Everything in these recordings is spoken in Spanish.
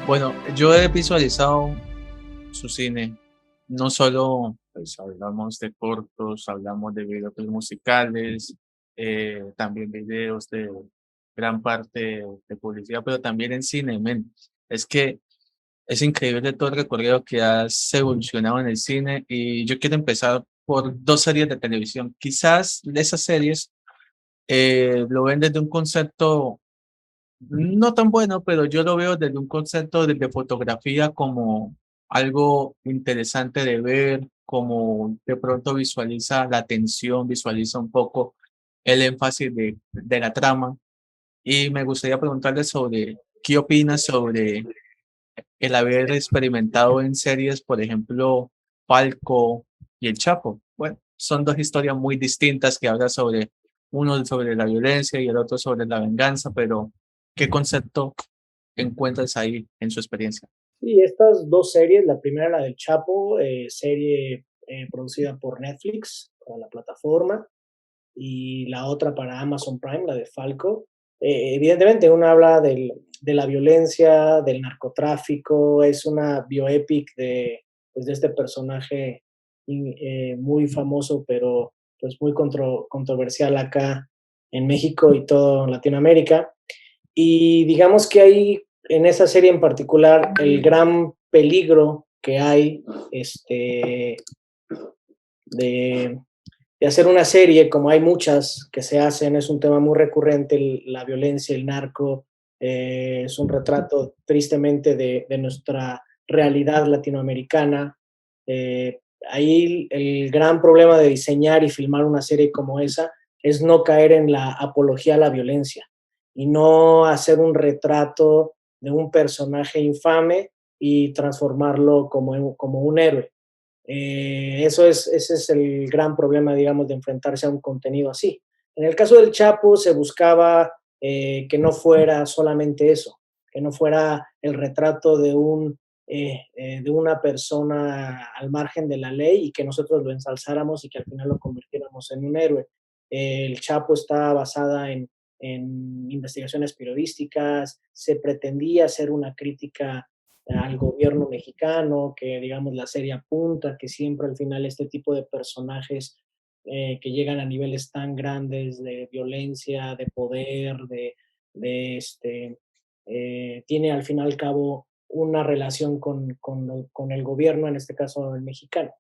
Bueno, yo he visualizado su cine, no solo, pues, hablamos de cortos, hablamos de videos musicales, también videos de gran parte de publicidad, pero también en cine, men. Es que es increíble todo el recorrido que has evolucionado en el cine y yo quiero empezar por 2 series de televisión. Quizás de esas series, lo ven desde un concepto no tan bueno, pero yo lo veo desde un concepto de fotografía como algo interesante de ver, como de pronto visualiza la tensión, visualiza un poco el énfasis de la trama. Y me gustaría preguntarle sobre qué opinas sobre el haber experimentado en series, por ejemplo, Falco y El Chapo. Bueno, son dos historias muy distintas que hablan sobre uno sobre la violencia y el otro sobre la venganza, pero ¿qué concepto encuentras ahí en su experiencia? Sí, estas 2 series, la primera, la del Chapo, serie, producida por Netflix, para la plataforma, y la otra para Amazon Prime, la de Falco. Evidentemente, una habla de la violencia, del narcotráfico, es una bioepic pues, de este personaje muy famoso, pero pues muy controversial acá en México y todo Latinoamérica. Y digamos que hay en esa serie en particular el gran peligro que hay de, de hacer una serie, como hay muchas que se hacen, es un tema muy recurrente, la violencia, el narco, es un retrato tristemente de nuestra realidad latinoamericana. Ahí el gran problema de diseñar y filmar una serie como esa es no caer en la apología a la violencia y no hacer un retrato de un personaje infame y transformarlo como un héroe. Ese es el gran problema, digamos, de enfrentarse a un contenido así. En el caso del Chapo se buscaba que no fuera solamente eso, que no fuera el retrato de una persona al margen de la ley y que nosotros lo ensalzáramos y que al final lo convirtiéramos en un héroe. El Chapo está basada en investigaciones periodísticas, se pretendía hacer una crítica al gobierno mexicano, que digamos la serie apunta que siempre al final este tipo de personajes que llegan a niveles tan grandes de violencia, de poder, tiene al fin y al cabo una relación con el gobierno, en este caso el mexicano.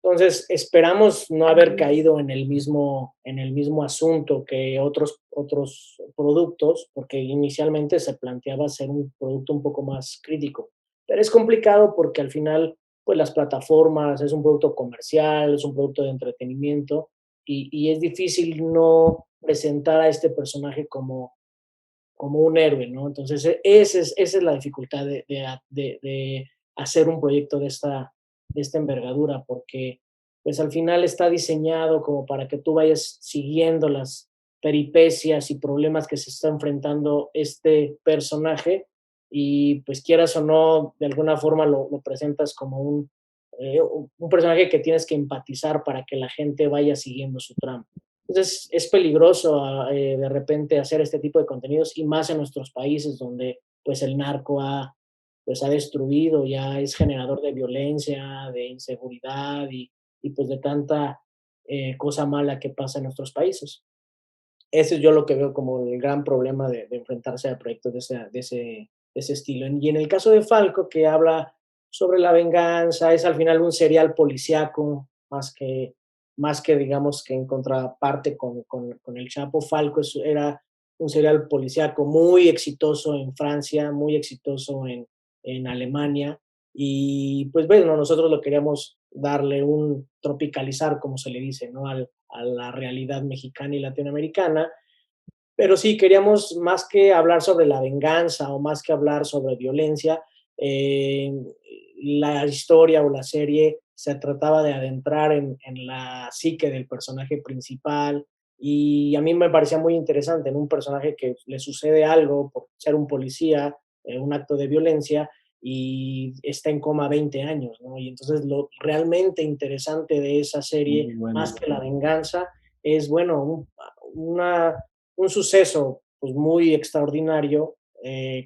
Entonces, esperamos no haber caído en el mismo asunto que otros productos, porque inicialmente se planteaba ser un producto un poco más crítico. Pero es complicado porque al final, pues las plataformas, es un producto comercial, es un producto de entretenimiento y es difícil no presentar a este personaje como un héroe, ¿no? Entonces, esa es la dificultad de hacer un proyecto de esta envergadura, porque pues al final está diseñado como para que tú vayas siguiendo las peripecias y problemas que se está enfrentando este personaje y pues quieras o no, de alguna forma lo presentas como un personaje que tienes que empatizar para que la gente vaya siguiendo su trama. Entonces es peligroso de repente hacer este tipo de contenidos y más en nuestros países donde pues el narco pues ha destruido, ya es generador de violencia, de inseguridad pues de tanta cosa mala que pasa en nuestros países. Ese es yo lo que veo como el gran problema de enfrentarse a proyectos de ese estilo. Y en el caso de Falco, que habla sobre la venganza, es al final un serial policíaco, más que digamos que en contraparte con el Chapo. Falco era un serial policíaco muy exitoso en Francia, muy exitoso en Alemania, y pues bueno, nosotros lo queríamos darle un tropicalizar, como se le dice, ¿no? A la realidad mexicana y latinoamericana, pero sí, queríamos más que hablar sobre la venganza o más que hablar sobre violencia, eh, la historia o la serie se trataba de adentrar en la psique del personaje principal y a mí me parecía muy interesante, en un personaje que le sucede algo por ser un policía, un acto de violencia y está en coma 20 años, ¿no? Y entonces lo realmente interesante de esa serie, Muy bueno. más que la venganza, es, bueno, una un suceso pues, muy extraordinario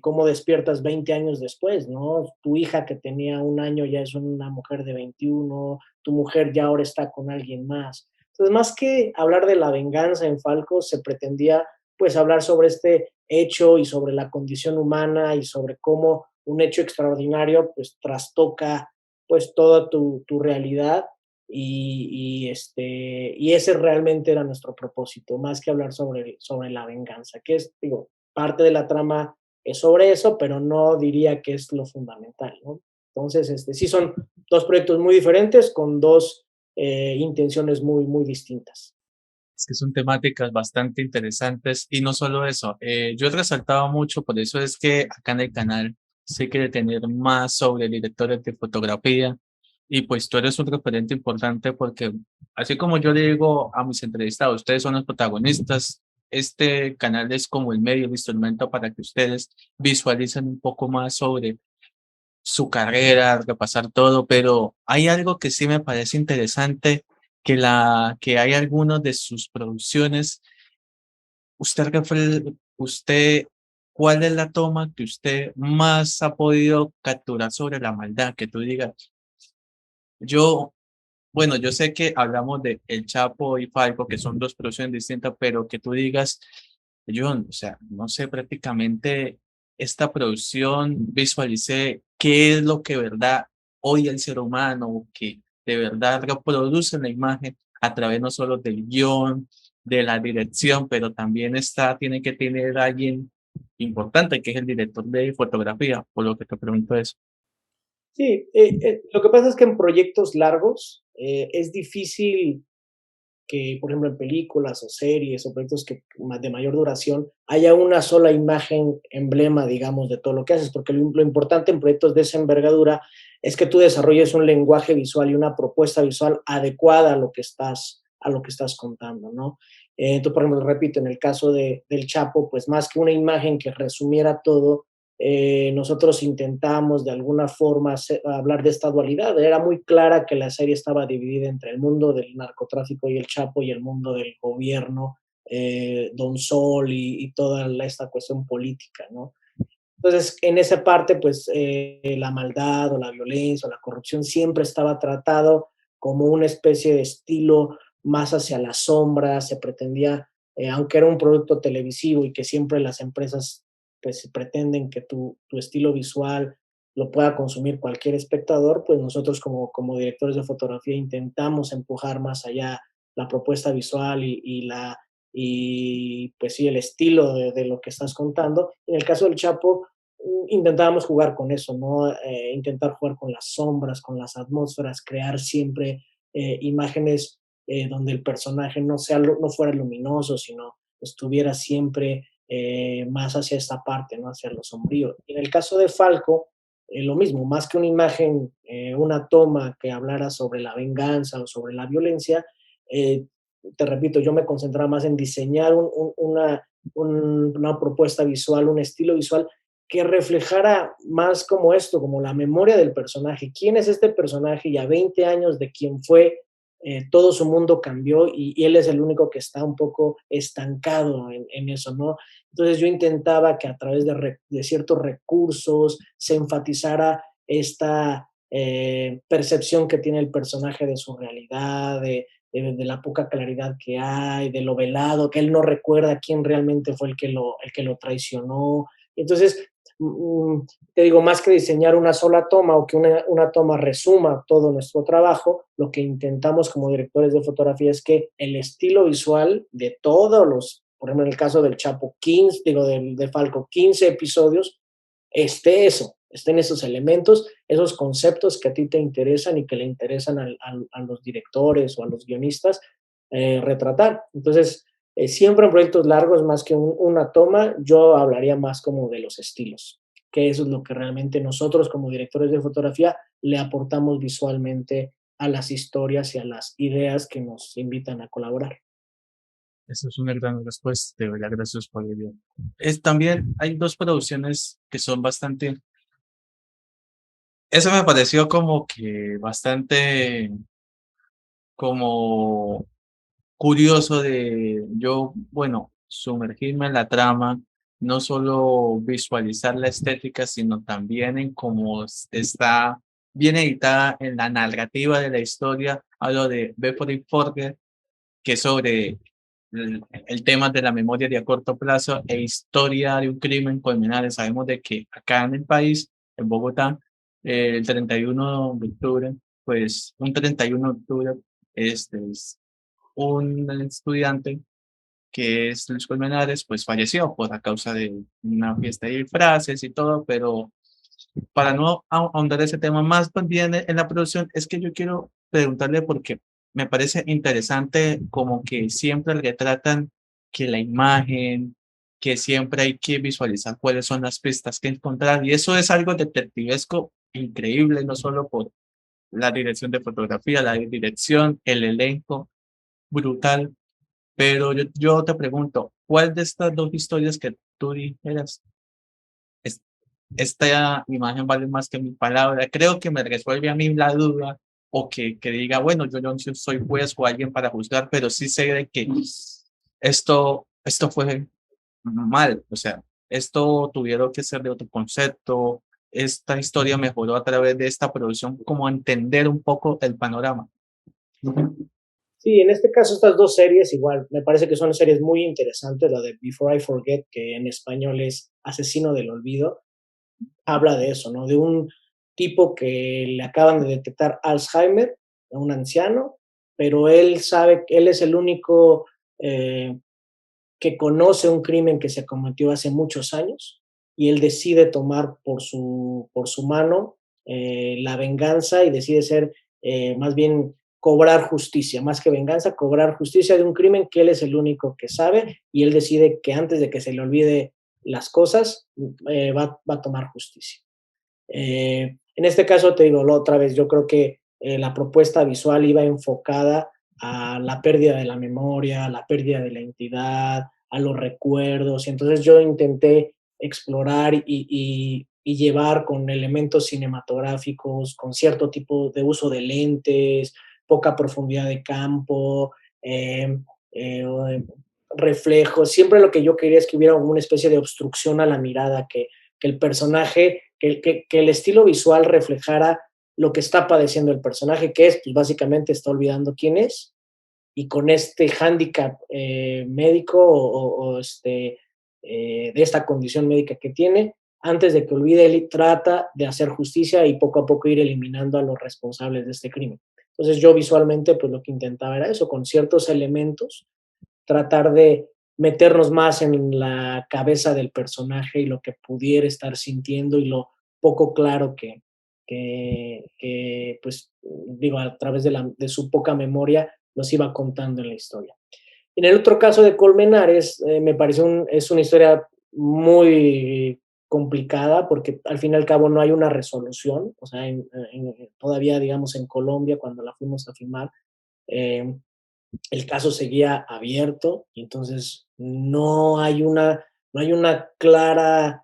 cómo despiertas 20 años después, ¿no? Tu hija que tenía 1 año ya es una mujer de 21, tu mujer ya ahora está con alguien más. Entonces, más que hablar de la venganza en Falco, se pretendía pues hablar sobre este hecho y sobre la condición humana y sobre cómo un hecho extraordinario pues trastoca pues toda tu realidad y ese realmente era nuestro propósito, más que hablar sobre la venganza, que es, digo, parte de la trama es sobre eso, pero no diría que es lo fundamental, ¿no? Entonces, sí son dos proyectos muy diferentes con dos intenciones muy, muy distintas. Es que son temáticas bastante interesantes y no solo eso, yo he resaltado mucho, por eso es que acá en el canal se quiere tener más sobre directores de fotografía y pues tú eres un referente importante porque así como yo le digo a mis entrevistados, ustedes son los protagonistas, este canal es como el medio, el instrumento para que ustedes visualicen un poco más sobre su carrera, repasar todo, pero hay algo que sí me parece interesante, que hay algunas de sus producciones, usted, ¿cuál es la toma que usted más ha podido capturar sobre la maldad? Que tú digas, yo, bueno, yo sé que hablamos de El Chapo y Falco, que son dos producciones distintas, pero que tú digas, yo, o sea, no sé, prácticamente esta producción visualicé qué es lo que de verdad hoy el ser humano, que de verdad reproduce la imagen a través no solo del guión, de la dirección, pero también tiene que tener alguien importante, que es el director de fotografía, por lo que te pregunto eso. Sí, lo que pasa es que en proyectos largos es difícil que, por ejemplo, en películas o series o proyectos de mayor duración, haya una sola imagen emblema, digamos, de todo lo que haces, porque lo importante en proyectos de esa envergadura es que tú desarrolles un lenguaje visual y una propuesta visual adecuada a lo que estás contando, ¿no? Entonces, por ejemplo, repito, en el caso del Chapo, pues más que una imagen que resumiera todo, nosotros intentamos de alguna forma hablar de esta dualidad. Era muy clara que la serie estaba dividida entre el mundo del narcotráfico y el Chapo y el mundo del gobierno, Don Sol y toda esta cuestión política, ¿no? Entonces, en esa parte, pues la maldad o la violencia o la corrupción siempre estaba tratado como una especie de estilo más hacia la sombra, se pretendía, aunque era un producto televisivo y que siempre las empresas pues pretenden que tu estilo visual lo pueda consumir cualquier espectador, pues nosotros como directores de fotografía intentamos empujar más allá la propuesta visual y pues sí, el estilo de lo que estás contando. En el caso del Chapo, intentábamos jugar con eso, ¿no? Intentar jugar con las sombras, con las atmósferas, crear siempre imágenes donde el personaje no fuera luminoso, sino estuviera siempre más hacia esta parte, ¿no? Hacia lo sombrío. Y en el caso de Falco, lo mismo, más que una imagen, una toma que hablara sobre la venganza o sobre la violencia, eh, te repito, yo me concentraba más en diseñar una propuesta visual, un estilo visual que reflejara más como esto, como la memoria del personaje. ¿Quién es este personaje? Y a 20 años de quién fue, todo su mundo cambió y él es el único que está un poco estancado en eso, ¿no? Entonces yo intentaba que a través de ciertos recursos se enfatizara esta percepción que tiene el personaje de su realidad, de la poca claridad que hay, de lo velado, que él no recuerda quién realmente fue el que lo traicionó. Entonces, te digo, más que diseñar una sola toma o que una toma resuma todo nuestro trabajo, lo que intentamos como directores de fotografía es que el estilo visual de todos por ejemplo, en el caso del Chapo, 15, digo, de Falco, 15 episodios, estén esos elementos, esos conceptos que a ti te interesan y que le interesan a los directores o a los guionistas retratar. Entonces, siempre en proyectos largos, más que una toma, yo hablaría más como de los estilos, que eso es lo que realmente nosotros como directores de fotografía le aportamos visualmente a las historias y a las ideas que nos invitan a colaborar. Esa es una gran respuesta, de verdad, gracias por ello. También hay dos producciones que son bastante, eso me pareció como que bastante como curioso de yo, bueno, sumergirme en la trama no solo visualizar la estética, sino también en cómo está bien editada en la narrativa de la historia. Hablo de Before It Forget, que es sobre el tema de la memoria de a corto plazo e historia de un crimen criminal. Sabemos de que acá en el país, en Bogotá, el 31 de octubre, pues un 31 de octubre, es un estudiante que es Luis Colmenares, pues falleció por a causa de una fiesta de disfraces y todo, pero para no ahondar ese tema más bien en la producción, es que yo quiero preguntarle porque me parece interesante como que siempre retratan que la imagen, que siempre hay que visualizar cuáles son las pistas que encontrar, y eso es algo detectivesco increíble, no solo por la dirección de fotografía, la dirección, el elenco, brutal, pero yo te pregunto, ¿cuál de estas dos historias que tú dijeras esta imagen vale más que mi palabra? Creo que me resuelve a mí la duda o que diga, bueno, yo no soy juez o alguien para juzgar, pero sí sé de que esto fue mal, o sea, esto tuvieron que ser de otro concepto, esta historia mejoró a través de esta producción, como entender un poco el panorama. Sí, en este caso estas dos series igual, me parece que son series muy interesantes, la de Before I Forget, que en español es Asesino del Olvido, habla de eso, ¿no? De un tipo que le acaban de detectar Alzheimer, a un anciano, pero él sabe que él es el único que conoce un crimen que se cometió hace muchos años y él decide tomar por su mano la venganza y decide ser más bien cobrar justicia, más que venganza, cobrar justicia de un crimen que él es el único que sabe y él decide que antes de que se le olvide las cosas, va a tomar justicia. En este caso, te digo, otra vez, yo creo que la propuesta visual iba enfocada a la pérdida de la memoria, a la pérdida de la identidad, a los recuerdos. Y entonces yo intenté explorar y llevar con elementos cinematográficos, con cierto tipo de uso de lentes, poca profundidad de campo, eh, eh, reflejos. Siempre lo que yo quería es que hubiera una especie de obstrucción a la mirada, que el personaje, que el estilo visual reflejara lo que está padeciendo el personaje, que es, pues básicamente está olvidando quién es, y con este hándicap médico de esta condición médica que tiene, antes de que olvide, él trata de hacer justicia y poco a poco ir eliminando a los responsables de este crimen. Entonces yo visualmente, pues lo que intentaba era eso, con ciertos elementos, tratar de meternos más en la cabeza del personaje y lo que pudiera estar sintiendo y lo poco claro pues, digo, a través de su poca memoria nos iba contando en la historia. En el otro caso de Colmenares, me parece es una historia muy complicada porque al fin y al cabo no hay una resolución, o sea, todavía, digamos, en Colombia, cuando la fuimos a filmar, eh, el caso seguía abierto y entonces no hay una clara,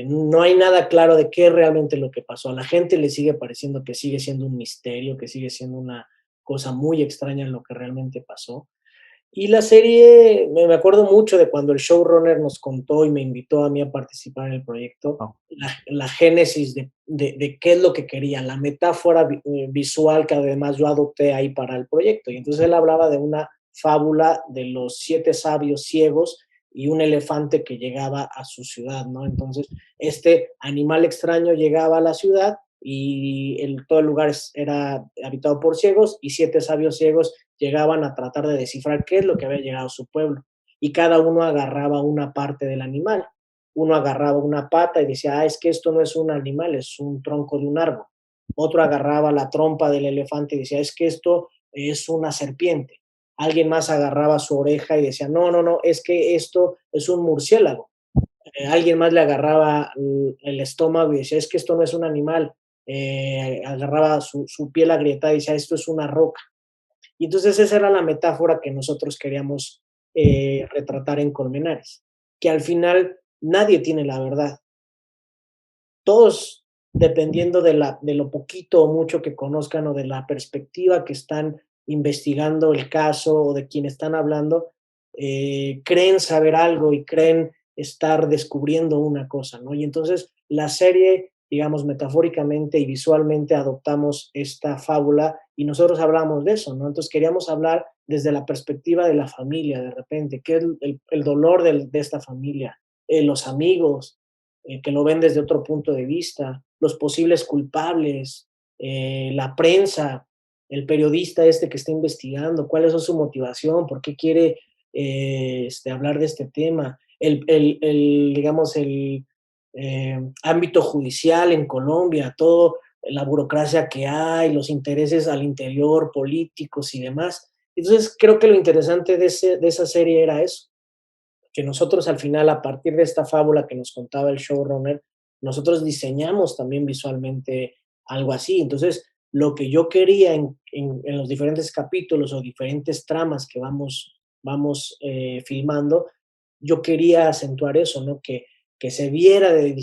no hay nada claro de qué es realmente lo que pasó. A la gente le sigue pareciendo que sigue siendo un misterio, que sigue siendo una cosa muy extraña en lo que realmente pasó. Y la serie, me acuerdo mucho de cuando el showrunner nos contó y me invitó a mí a participar en el proyecto, Oh, la génesis de qué es lo que quería, la metáfora visual que además yo adopté ahí para el proyecto. Y entonces él hablaba de una fábula de los 7 sabios ciegos y un elefante que llegaba a su ciudad, ¿no? Entonces, este animal extraño llegaba a la ciudad y todo el lugar era habitado por ciegos y 7 sabios ciegos llegaban a tratar de descifrar qué es lo que había llegado a su pueblo. Y cada uno agarraba una parte del animal. Uno agarraba una pata y decía, es que esto no es un animal, es un tronco de un árbol. Otro agarraba la trompa del elefante y decía, es que esto es una serpiente. Alguien más agarraba su oreja y decía, no, no, no, es que esto es un murciélago. Alguien más le agarraba el estómago y decía, es que esto no es un animal. Agarraba su piel agrietada y decía, esto es una roca. Y entonces esa era la metáfora que nosotros queríamos retratar en Colmenares, que al final nadie tiene la verdad. Todos, dependiendo de lo poquito o mucho que conozcan o de la perspectiva que están investigando el caso o de quien están hablando, creen saber algo y creen estar descubriendo una cosa, ¿no? Y entonces la serie, digamos, metafóricamente y visualmente adoptamos esta fábula y nosotros hablamos de eso, ¿no? Entonces queríamos hablar desde la perspectiva de la familia, de repente, qué es el dolor de esta familia, los amigos, que lo ven desde otro punto de vista, los posibles culpables, la prensa, el periodista este que está investigando, cuál es su motivación, por qué quiere hablar de este tema, digamos, el ámbito judicial en Colombia, toda la burocracia que hay, los intereses al interior, políticos y demás. Entonces, creo que lo interesante de esa serie era eso, que nosotros al final, a partir de esta fábula que nos contaba el showrunner, nosotros diseñamos también visualmente algo así. Entonces, lo que yo quería en los diferentes capítulos o diferentes tramas que vamos filmando, yo quería acentuar eso, ¿no? Que se viera de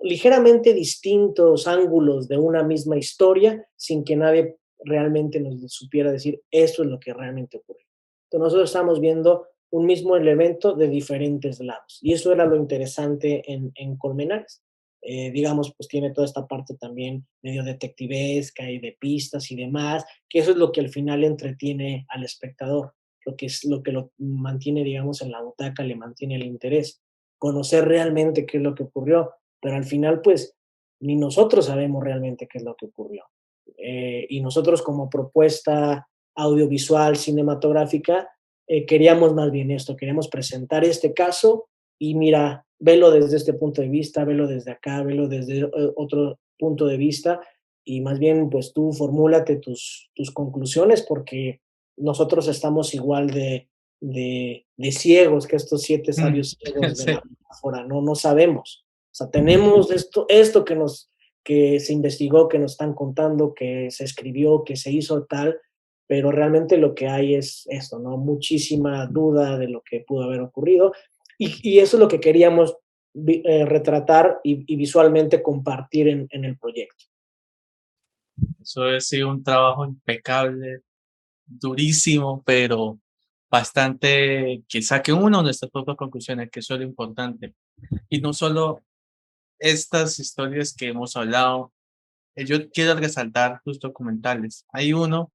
ligeramente distintos ángulos de una misma historia sin que nadie realmente nos supiera decir esto es lo que realmente ocurre. Entonces nosotros estamos viendo un mismo elemento de diferentes lados. Y eso era lo interesante en Colmenares. Digamos, pues tiene toda esta parte también medio detectivesca y de pistas y demás, que eso es lo que al final entretiene al espectador, lo que es lo que lo mantiene, digamos, en la butaca, le mantiene el interés, conocer realmente qué es lo que ocurrió, pero al final, pues, ni nosotros sabemos realmente qué es lo que ocurrió. Y nosotros como propuesta audiovisual, cinematográfica, queríamos más bien esto, queríamos presentar este caso y mira, velo desde este punto de vista, velo desde acá, velo desde otro punto de vista y más bien pues tú formúlate tus conclusiones porque nosotros estamos igual de ciegos que estos 7 Mm, sabios ciegos de sí. la metáfora, no sabemos. O sea, tenemos esto que se investigó, que nos están contando, que se escribió, que se hizo tal, pero realmente lo que hay es esto, ¿no? Muchísima duda de lo que pudo haber ocurrido y eso es lo que queríamos retratar y visualmente compartir en el proyecto. Eso ha sido un trabajo impecable, durísimo, pero bastante que saque uno de nuestras propias conclusiones, que eso es lo importante. Y no solo estas historias que hemos hablado, yo quiero resaltar tus documentales. Hay uno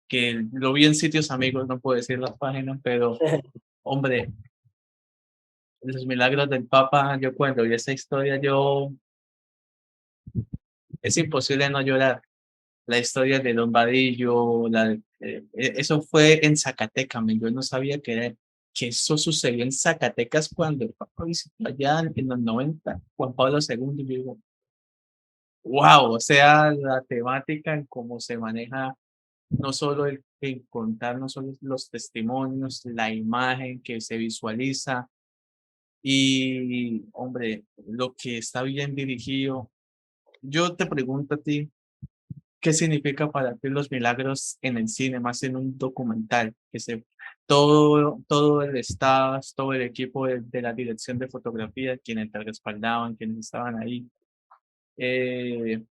que lo vi en sitios amigos, no puedo decir las páginas, pero hombre, los milagros del Papa, yo cuando vi esa historia, es imposible no llorar. La historia de Don Vadillo, eso fue en Zacatecas, yo no sabía que eso sucedió en Zacatecas cuando el Papa visitó allá en los 90, Juan Pablo II, yo digo, wow, o sea, la temática en cómo se maneja, no solo el contar, no solo los testimonios, la imagen que se visualiza y, hombre, lo que está bien dirigido. Yo te pregunto a ti, ¿qué significa para ti los milagros en el cine, más en un documental? Todo el staff, todo el equipo de la dirección de fotografía, quienes te respaldaban, quienes estaban ahí. eh,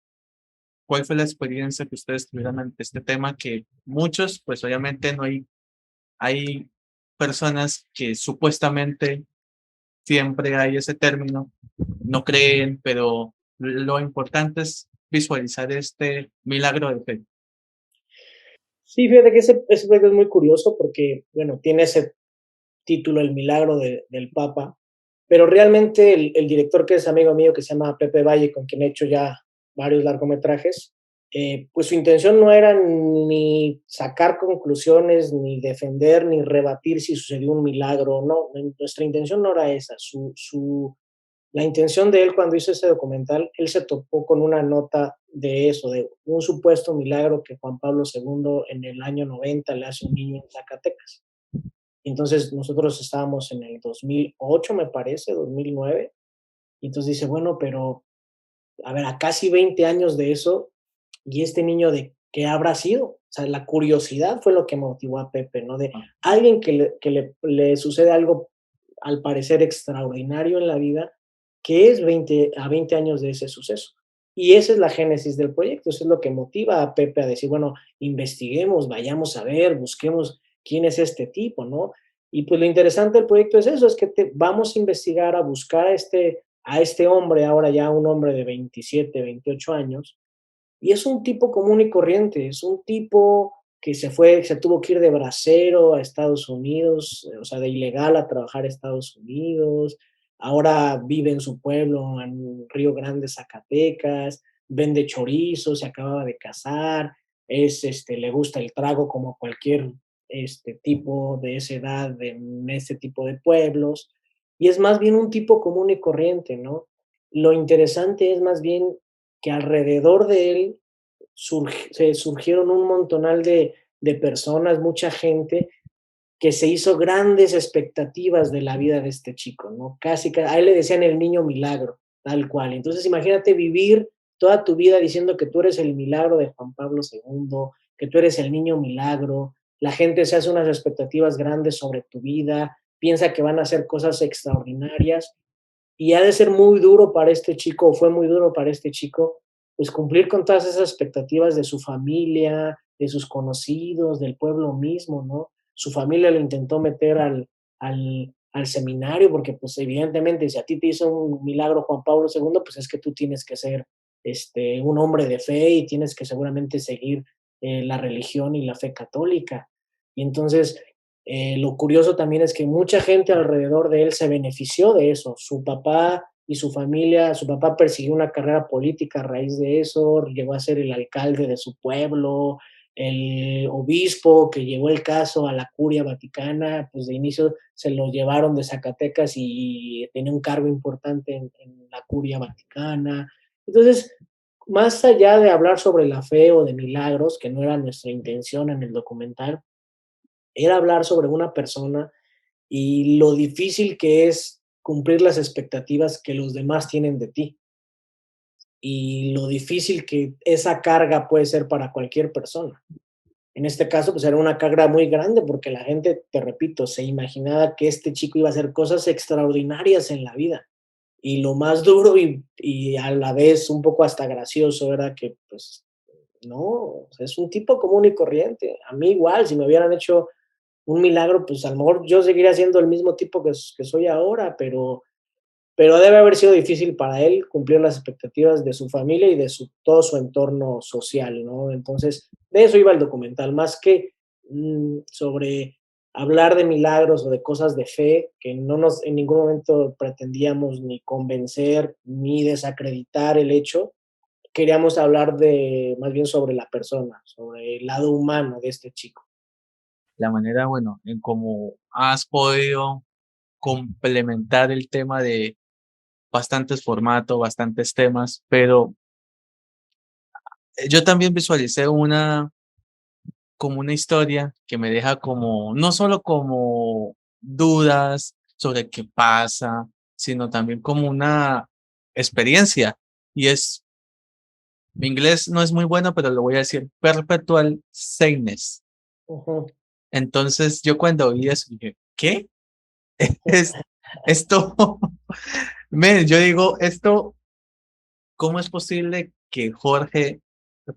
¿Cuál fue la experiencia que ustedes tuvieron ante este tema? Que muchos, pues obviamente no hay personas que supuestamente siempre hay ese término, no creen, pero lo importante es visualizar este milagro de fe. Sí, fíjate que ese proyecto es muy curioso porque, bueno, tiene ese título, El milagro del Papa, pero realmente el director que es amigo mío, que se llama Pepe Valle, con quien he hecho ya varios largometrajes, pues su intención no era ni sacar conclusiones, ni defender, ni rebatir si sucedió un milagro o no. Nuestra intención no era esa. La intención de él cuando hizo ese documental, él se topó con una nota de eso, de un supuesto milagro que Juan Pablo II en el año 90 le hace a un niño en Zacatecas. Entonces nosotros estábamos en el 2008, me parece, 2009, y entonces dice, bueno, pero a ver, a casi 20 años de eso, ¿y este niño de qué habrá sido? O sea, la curiosidad fue lo que motivó a Pepe, ¿no? De Ah, alguien que le sucede algo al parecer extraordinario en la vida, que es 20 años de ese suceso. Y esa es la génesis del proyecto, eso es lo que motiva a Pepe a decir, bueno, investiguemos, vayamos a ver, busquemos quién es este tipo, ¿no? Y pues lo interesante del proyecto es eso, es que vamos a investigar, a buscar a este hombre, ahora ya un hombre de 27, 28 años, y es un tipo común y corriente, es un tipo que se tuvo que ir de bracero a Estados Unidos, o sea, de ilegal a trabajar a Estados Unidos, ahora vive en su pueblo, en Río Grande, Zacatecas, vende chorizo, se acababa de casar, le gusta el trago como cualquier tipo de esa edad en ese tipo de pueblos, y es más bien un tipo común y corriente, ¿no? Lo interesante es más bien que alrededor de él se surgieron un montonal de personas, mucha gente que se hizo grandes expectativas de la vida de este chico, ¿no? A él le decían el niño milagro, tal cual. Entonces imagínate vivir toda tu vida diciendo que tú eres el milagro de Juan Pablo II, que tú eres el niño milagro, la gente se hace unas expectativas grandes sobre tu vida, piensa que van a hacer cosas extraordinarias y ha de ser muy duro para este chico, o fue muy duro para este chico, pues cumplir con todas esas expectativas de su familia, de sus conocidos, del pueblo mismo, ¿no? Su familia lo intentó meter al seminario, porque pues evidentemente si a ti te hizo un milagro Juan Pablo II, pues es que tú tienes que ser un hombre de fe y tienes que seguramente seguir la religión y la fe católica. Y entonces lo curioso también es que mucha gente alrededor de él se benefició de eso. Su papá y su familia, su papá persiguió una carrera política a raíz de eso, llegó a ser el alcalde de su pueblo, el obispo que llevó el caso a la curia vaticana, pues de inicio se lo llevaron de Zacatecas y tenía un cargo importante en la curia vaticana. Entonces, más allá de hablar sobre la fe o de milagros, que no era nuestra intención en el documental, era hablar sobre una persona y lo difícil que es cumplir las expectativas que los demás tienen de ti y lo difícil que esa carga puede ser para cualquier persona. En este caso, pues era una carga muy grande porque la gente, te repito, se imaginaba que este chico iba a hacer cosas extraordinarias en la vida. Y lo más duro y a la vez un poco hasta gracioso era que, pues, no, o sea, es un tipo común y corriente. A mí igual, si me hubieran hecho un milagro, pues a lo mejor yo seguiría siendo el mismo tipo que soy ahora, pero debe haber sido difícil para él cumplir las expectativas de su familia y de todo su entorno social, ¿no? Entonces, de eso iba el documental, más que sobre hablar de milagros o de cosas de fe, que no nos en ningún momento pretendíamos ni convencer ni desacreditar el hecho, queríamos hablar más bien sobre la persona, sobre el lado humano de este chico. La manera, bueno, en cómo has podido complementar el tema de bastantes formatos, bastantes temas, pero yo también visualicé como una historia que me deja como, no solo como dudas sobre qué pasa, sino también como una experiencia. Y es, mi inglés no es muy bueno, pero lo voy a decir, perpetual saneness. Ujú. Entonces yo cuando oí eso dije, ¿qué? Es, esto, yo digo, esto, ¿cómo es posible que Jorge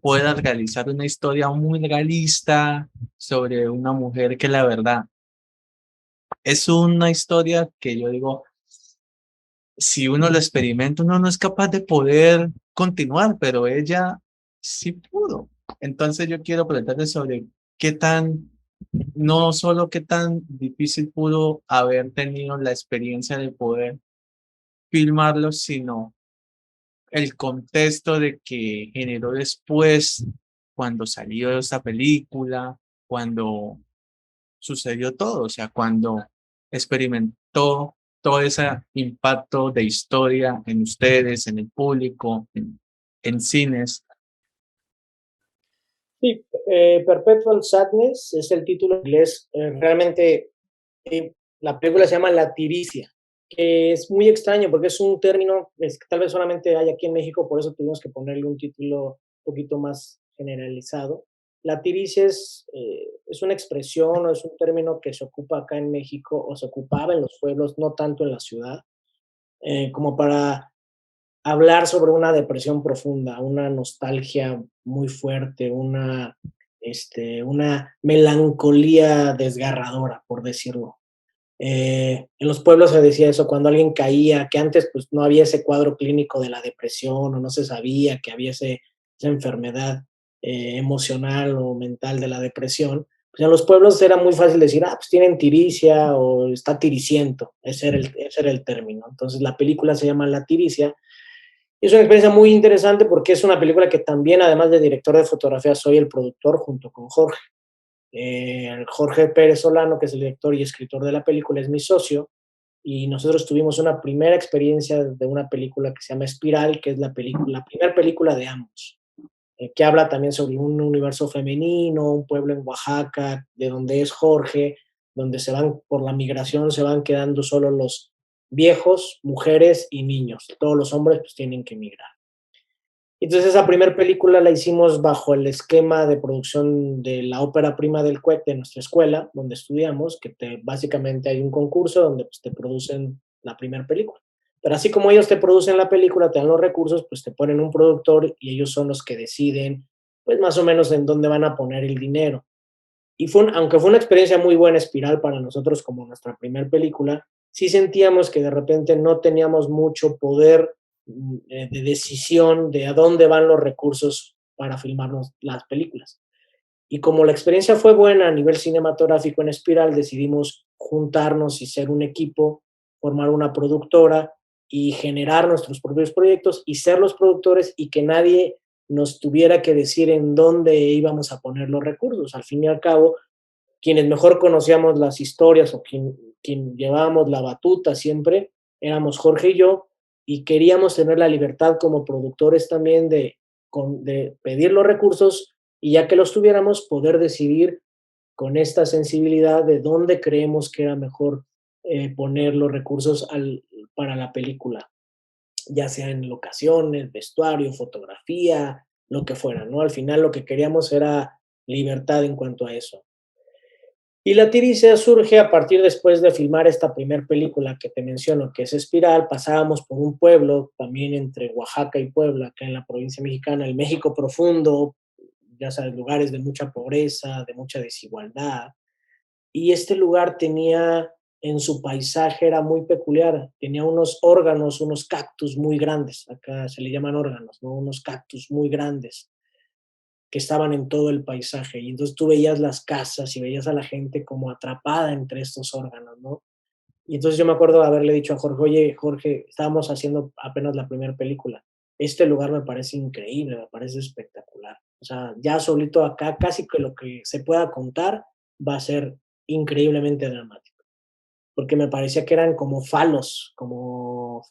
pueda realizar una historia muy realista sobre una mujer que la verdad es una historia que yo digo, si uno lo experimenta, uno no es capaz de poder continuar, pero ella sí pudo. Entonces yo quiero preguntarte sobre qué tan, no solo qué tan difícil pudo haber tenido la experiencia de poder filmarlo, sino el contexto de que generó después, cuando salió esa película, cuando sucedió todo, o sea, cuando experimentó todo ese impacto de historia en ustedes, en el público, en cines. Sí, Perpetual Sadness es el título en inglés. Realmente la película se llama La Tiricia, que es muy extraño porque es un término que tal vez solamente hay aquí en México, por eso tuvimos que ponerle un título un poquito más generalizado. La tiricia es una expresión o es un término que se ocupa acá en México o se ocupaba en los pueblos, no tanto en la ciudad, como para hablar sobre una depresión profunda, una nostalgia muy fuerte, una melancolía desgarradora, por decirlo. En los pueblos se decía eso cuando alguien caía, que antes pues no había ese cuadro clínico de la depresión o no se sabía que había esa enfermedad emocional o mental de la depresión. Pues en los pueblos era muy fácil decir, ah, pues tienen tiricia o está tiriciento, ese era el término. Entonces la película se llama La Tiricia. Y es una experiencia muy interesante porque es una película que también, además de director de fotografía, soy el productor junto con Jorge. Jorge Pérez Solano, que es el director y escritor de la película, es mi socio, y nosotros tuvimos una primera experiencia de una película que se llama Espiral, que es la primera película de ambos, que habla también sobre un universo femenino, un pueblo en Oaxaca, de donde es Jorge, donde se van por la migración, se van quedando solo los viejos, mujeres y niños. Todos los hombres pues tienen que migrar. Entonces esa primera película la hicimos bajo el esquema de producción de la ópera prima del CUEC de nuestra escuela, donde estudiamos, que básicamente hay un concurso donde pues, te producen la primera película. Pero así como ellos te producen la película, te dan los recursos, pues te ponen un productor y ellos son los que deciden, pues más o menos en dónde van a poner el dinero. Y aunque fue una experiencia muy buena, Espiral, para nosotros como nuestra primera película, sí sentíamos que de repente no teníamos mucho poder de decisión de a dónde van los recursos para filmarnos las películas. Y como la experiencia fue buena a nivel cinematográfico en Espiral, decidimos juntarnos y ser un equipo, formar una productora y generar nuestros propios proyectos y ser los productores y que nadie nos tuviera que decir en dónde íbamos a poner los recursos. Al fin y al cabo, quienes mejor conocíamos las historias o quien llevábamos la batuta siempre éramos Jorge y yo, y queríamos tener la libertad como productores también de pedir los recursos y ya que los tuviéramos, poder decidir con esta sensibilidad de dónde creemos que era mejor poner los recursos para la película, ya sea en locaciones, vestuario, fotografía, lo que fuera, ¿no? Al final lo que queríamos era libertad en cuanto a eso. Y La Tiricia surge a partir después de filmar esta primer película que te menciono, que es Espiral. Pasábamos por un pueblo, también entre Oaxaca y Puebla, acá en la provincia mexicana, el México profundo, ya sabes, lugares de mucha pobreza, de mucha desigualdad. Y este lugar tenía, en su paisaje era muy peculiar, tenía unos órganos, unos cactus muy grandes, acá se le llaman órganos, ¿no? Unos cactus muy grandes que estaban en todo el paisaje. Y entonces tú veías las casas y veías a la gente como atrapada entre estos órganos, ¿no? Y entonces yo me acuerdo de haberle dicho a Jorge, oye, Jorge, estábamos haciendo apenas la primera película. Este lugar me parece increíble, me parece espectacular. O sea, ya solito acá, casi que lo que se pueda contar va a ser increíblemente dramático. Porque me parecía que eran como falos, como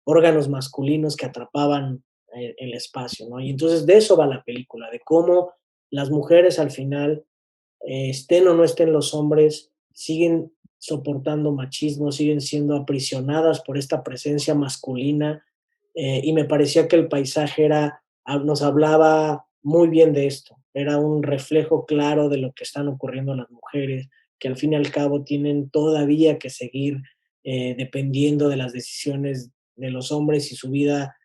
órganos masculinos que atrapaban el espacio, ¿no? Y entonces de eso va la película, de cómo las mujeres al final, estén o no estén los hombres, siguen soportando machismo, siguen siendo aprisionadas por esta presencia masculina, y me parecía que el paisaje nos hablaba muy bien de esto, era un reflejo claro de lo que están ocurriendo a las mujeres, que al fin y al cabo tienen todavía que seguir dependiendo de las decisiones de los hombres y su vida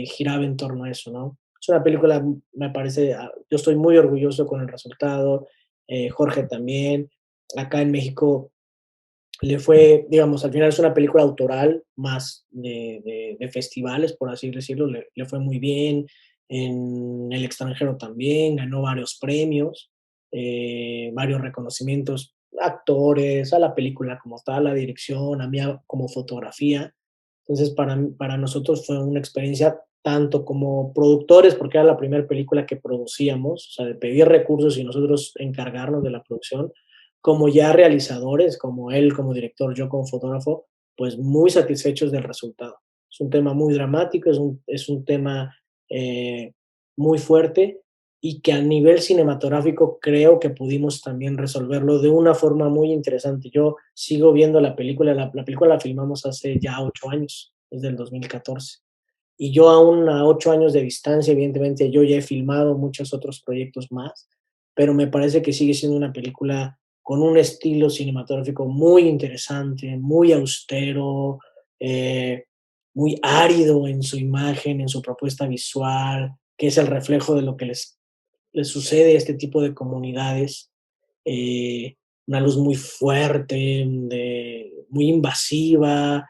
giraba en torno a eso, ¿no? Es una película, me parece, yo estoy muy orgulloso con el resultado, Jorge también. Acá en México le fue, digamos, al final es una película autoral más de festivales, por así decirlo, le fue muy bien. En el extranjero también, ganó varios premios, varios reconocimientos, actores, a la película como tal, la dirección, a mí como fotografía. Entonces, para nosotros fue una experiencia tanto como productores, porque era la primera película que producíamos, o sea, de pedir recursos y nosotros encargarnos de la producción, como ya realizadores, como él como director, yo como fotógrafo, pues muy satisfechos del resultado. Es un tema muy dramático, es un tema eh, muy fuerte y que a nivel cinematográfico creo que pudimos también resolverlo de una forma muy interesante. Yo sigo viendo la película la filmamos hace ya 8 años, desde el 2014. Y yo aún a 8 años de distancia, evidentemente yo ya he filmado muchos otros proyectos más, pero me parece que sigue siendo una película con un estilo cinematográfico muy interesante, muy austero, eh, muy árido en su imagen, en su propuesta visual, que es el reflejo de lo que les sucede a este tipo de comunidades. una luz muy fuerte, muy invasiva,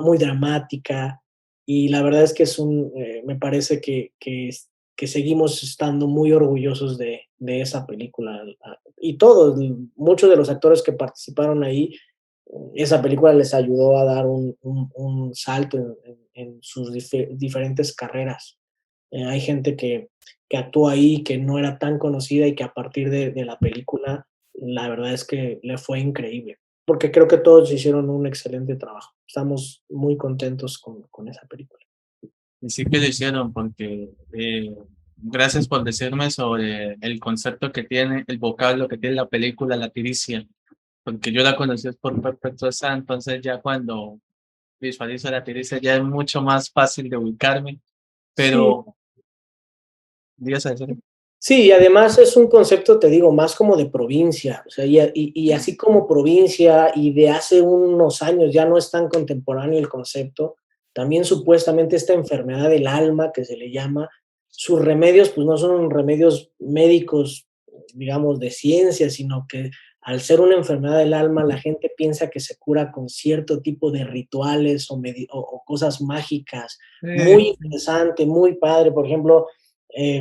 muy dramática. Y la verdad es que me parece que seguimos estando muy orgullosos de esa película. Y todos, muchos de los actores que participaron ahí, esa película les ayudó a dar un salto en sus diferentes carreras. Hay gente que actuó ahí, que no era tan conocida y que a partir de la película, la verdad es que le fue increíble, porque creo que todos hicieron un excelente trabajo. Estamos muy contentos con esa película. Y sí que lo hicieron porque gracias por decirme sobre el concepto que tiene, el vocablo que tiene la película La Tiricia, porque yo la conocí es por Perfecto Está, entonces ya cuando visualizo La Tiricia ya es mucho más fácil de ubicarme, Sí, pero Dios a decir, sí, y además es un concepto, te digo, más como de provincia, o sea, y así como provincia y de hace unos años ya no es tan contemporáneo el concepto, también supuestamente esta enfermedad del alma que se le llama, sus remedios pues no son remedios médicos, digamos, de ciencia, sino que al ser una enfermedad del alma la gente piensa que se cura con cierto tipo de rituales o cosas mágicas, muy interesante, muy padre, por ejemplo.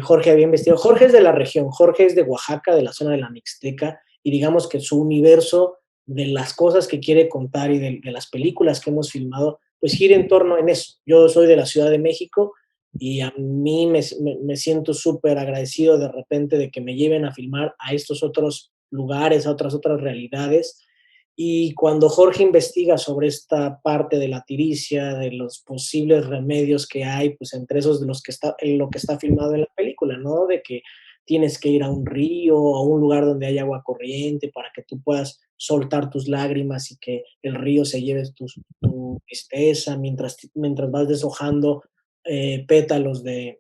Jorge había investigado. Jorge es de la región, Jorge es de Oaxaca, de la zona de la Mixteca, y digamos que su universo de las cosas que quiere contar y de las películas que hemos filmado, pues gira en torno en eso. Yo soy de la Ciudad de México y a mí me siento súper agradecido de repente de que me lleven a filmar a estos otros lugares, a otras realidades. Y cuando Jorge investiga sobre esta parte de la tiricia, de los posibles remedios que hay, pues entre esos de los que está, en lo que está filmado en la película, ¿no? De que tienes que ir a un río o a un lugar donde hay agua corriente para que tú puedas soltar tus lágrimas y que el río se lleve tu tristeza mientras vas deshojando pétalos de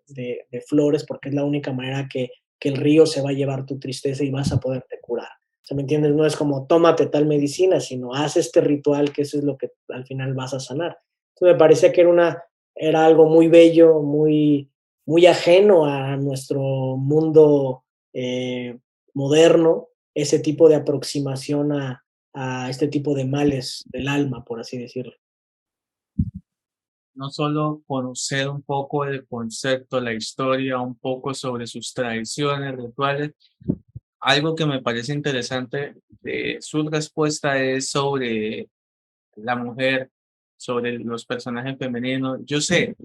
flores, porque es la única manera que el río se va a llevar tu tristeza y vas a poderte curar. O sea, ¿me entiendes? No es como tómate tal medicina, sino haz este ritual, que eso es lo que al final vas a sanar. Entonces me parecía que era algo muy bello, muy ajeno a nuestro mundo moderno, ese tipo de aproximación a este tipo de males del alma, por así decirlo. no solo conocer un poco del concepto, la historia, un poco sobre sus tradiciones, rituales. Algo que me parece interesante de su respuesta es sobre la mujer, sobre los personajes femeninos. Yo sé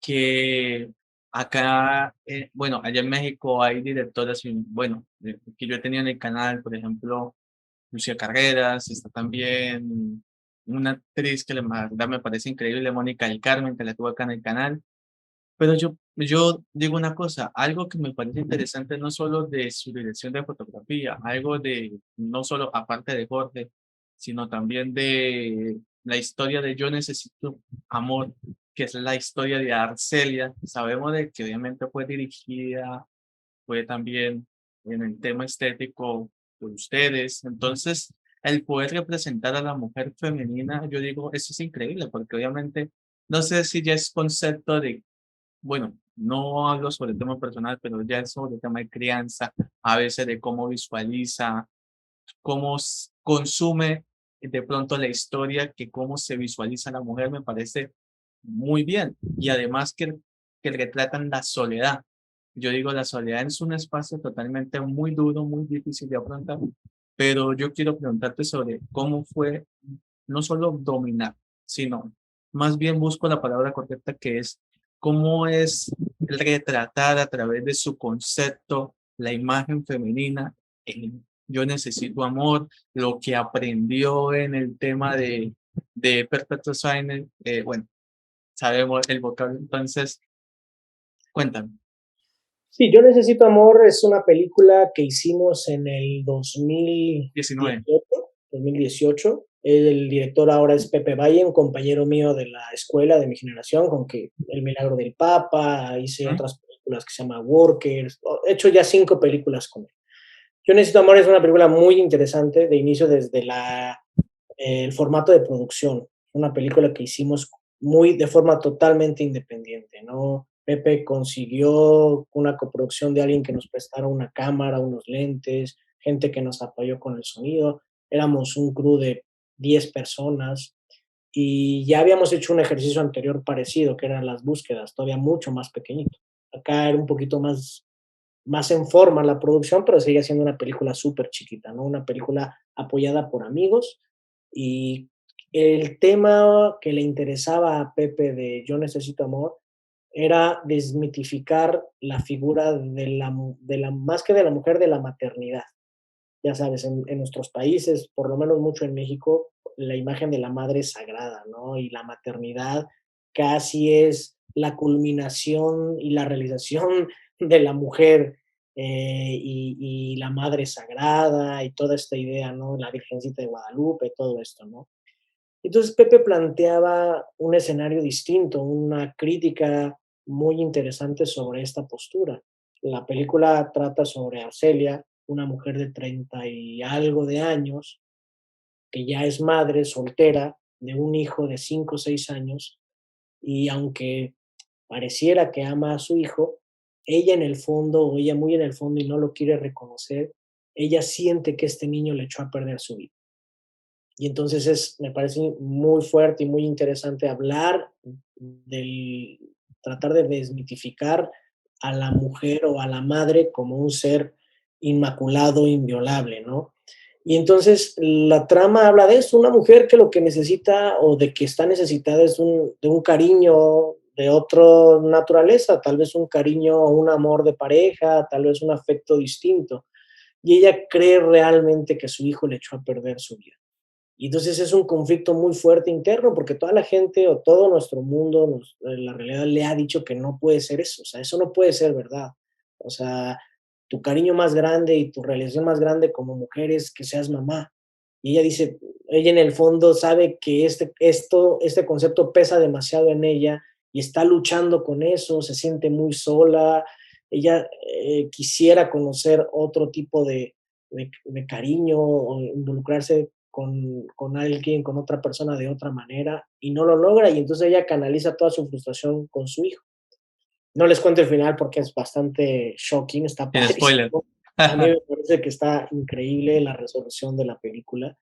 que acá, bueno, allá en México hay directoras, bueno, que yo he tenido en el canal, por ejemplo, Lucía Carreras, está también una actriz que la verdad me parece increíble, Mónica del Carmen, que la tuve acá en el canal. Pero yo digo una cosa, algo que me parece interesante no solo de su dirección de fotografía, algo de, no solo aparte de Jorge, sino también de la historia de Yo Necesito Amor, que es la historia de Arcelia. Sabemos de que obviamente fue dirigida, fue también en el tema estético por ustedes. Entonces, el poder representar a la mujer femenina, yo digo, eso es increíble, porque obviamente, no sé si ya es concepto de bueno, no hablo sobre el tema personal, pero ya es sobre el tema de crianza, a veces de cómo visualiza, cómo consume de pronto la historia, que cómo se visualiza la mujer, me parece muy bien. Y además que retratan la soledad. Yo digo, la soledad es un espacio totalmente muy duro, muy difícil de afrontar, pero yo quiero preguntarte sobre cómo fue no solo dominar, sino más bien busco la palabra correcta que es cómo es retratar a través de su concepto la imagen femenina en Yo Necesito Amor, lo que aprendió en el tema de Perfect Designer, bueno, sabemos el vocablo, entonces, cuéntame. Sí, Yo Necesito Amor es una película que hicimos en el 19. 2018. El director ahora es Pepe Valle, un compañero mío de la escuela, de mi generación, con que El Milagro del Papa, hice ¿Mm? otras películas que se llama Workers, he hecho ya 5 películas con él. Yo Necesito Amor es una película muy interesante, de inicio desde el formato de producción. Una película que hicimos de forma totalmente independiente, ¿no? Pepe consiguió una coproducción de alguien que nos prestara una cámara, unos lentes, gente que nos apoyó con el sonido. Éramos un crew de 10 personas y ya habíamos hecho un ejercicio anterior parecido, que eran las búsquedas, todavía mucho más pequeñito. Acá era un poquito más en forma la producción, pero seguía siendo una película súper chiquita, ¿no? Una película apoyada por amigos y el tema que le interesaba a Pepe de Yo Necesito Amor era desmitificar la figura más que de la mujer, de la maternidad. Ya sabes, en nuestros países, por lo menos mucho en México, la imagen de la madre es sagrada, ¿no? Y la maternidad casi es la culminación y la realización de la mujer, y la madre sagrada y toda esta idea, ¿no? La Virgencita de Guadalupe, todo esto, ¿no? Entonces Pepe planteaba un escenario distinto, una crítica muy interesante sobre esta postura. La película trata sobre Arcelia, una mujer de 30 y algo de años, que ya es madre soltera de un hijo de 5 o 6 años, y aunque pareciera que ama a su hijo, ella en el fondo, o ella muy en el fondo y no lo quiere reconocer, ella siente que este niño le echó a perder su vida. Y entonces me parece muy fuerte y muy interesante hablar del, tratar de desmitificar a la mujer o a la madre como un ser inmaculado, inviolable, ¿no? Y entonces la trama habla de eso, una mujer que lo que necesita o de que está necesitada es de un cariño de otra naturaleza, tal vez un cariño o un amor de pareja, tal vez un afecto distinto. Y ella cree realmente que su hijo le echó a perder su vida. Y entonces es un conflicto muy fuerte interno, porque toda la gente o todo nuestro mundo, la realidad le ha dicho que no puede ser eso, o sea, eso no puede ser verdad. O sea, tu cariño más grande y tu realización más grande como mujer es que seas mamá. Y ella dice, ella en el fondo sabe que este concepto pesa demasiado en ella y está luchando con eso, se siente muy sola. Ella quisiera conocer otro tipo de cariño o involucrarse con alguien, con otra persona de otra manera y no lo logra y entonces ella canaliza toda su frustración con su hijo. No les cuento el final porque es bastante shocking, está Sin spoiler. padrísimo. A mí me parece que está increíble la resolución de la película.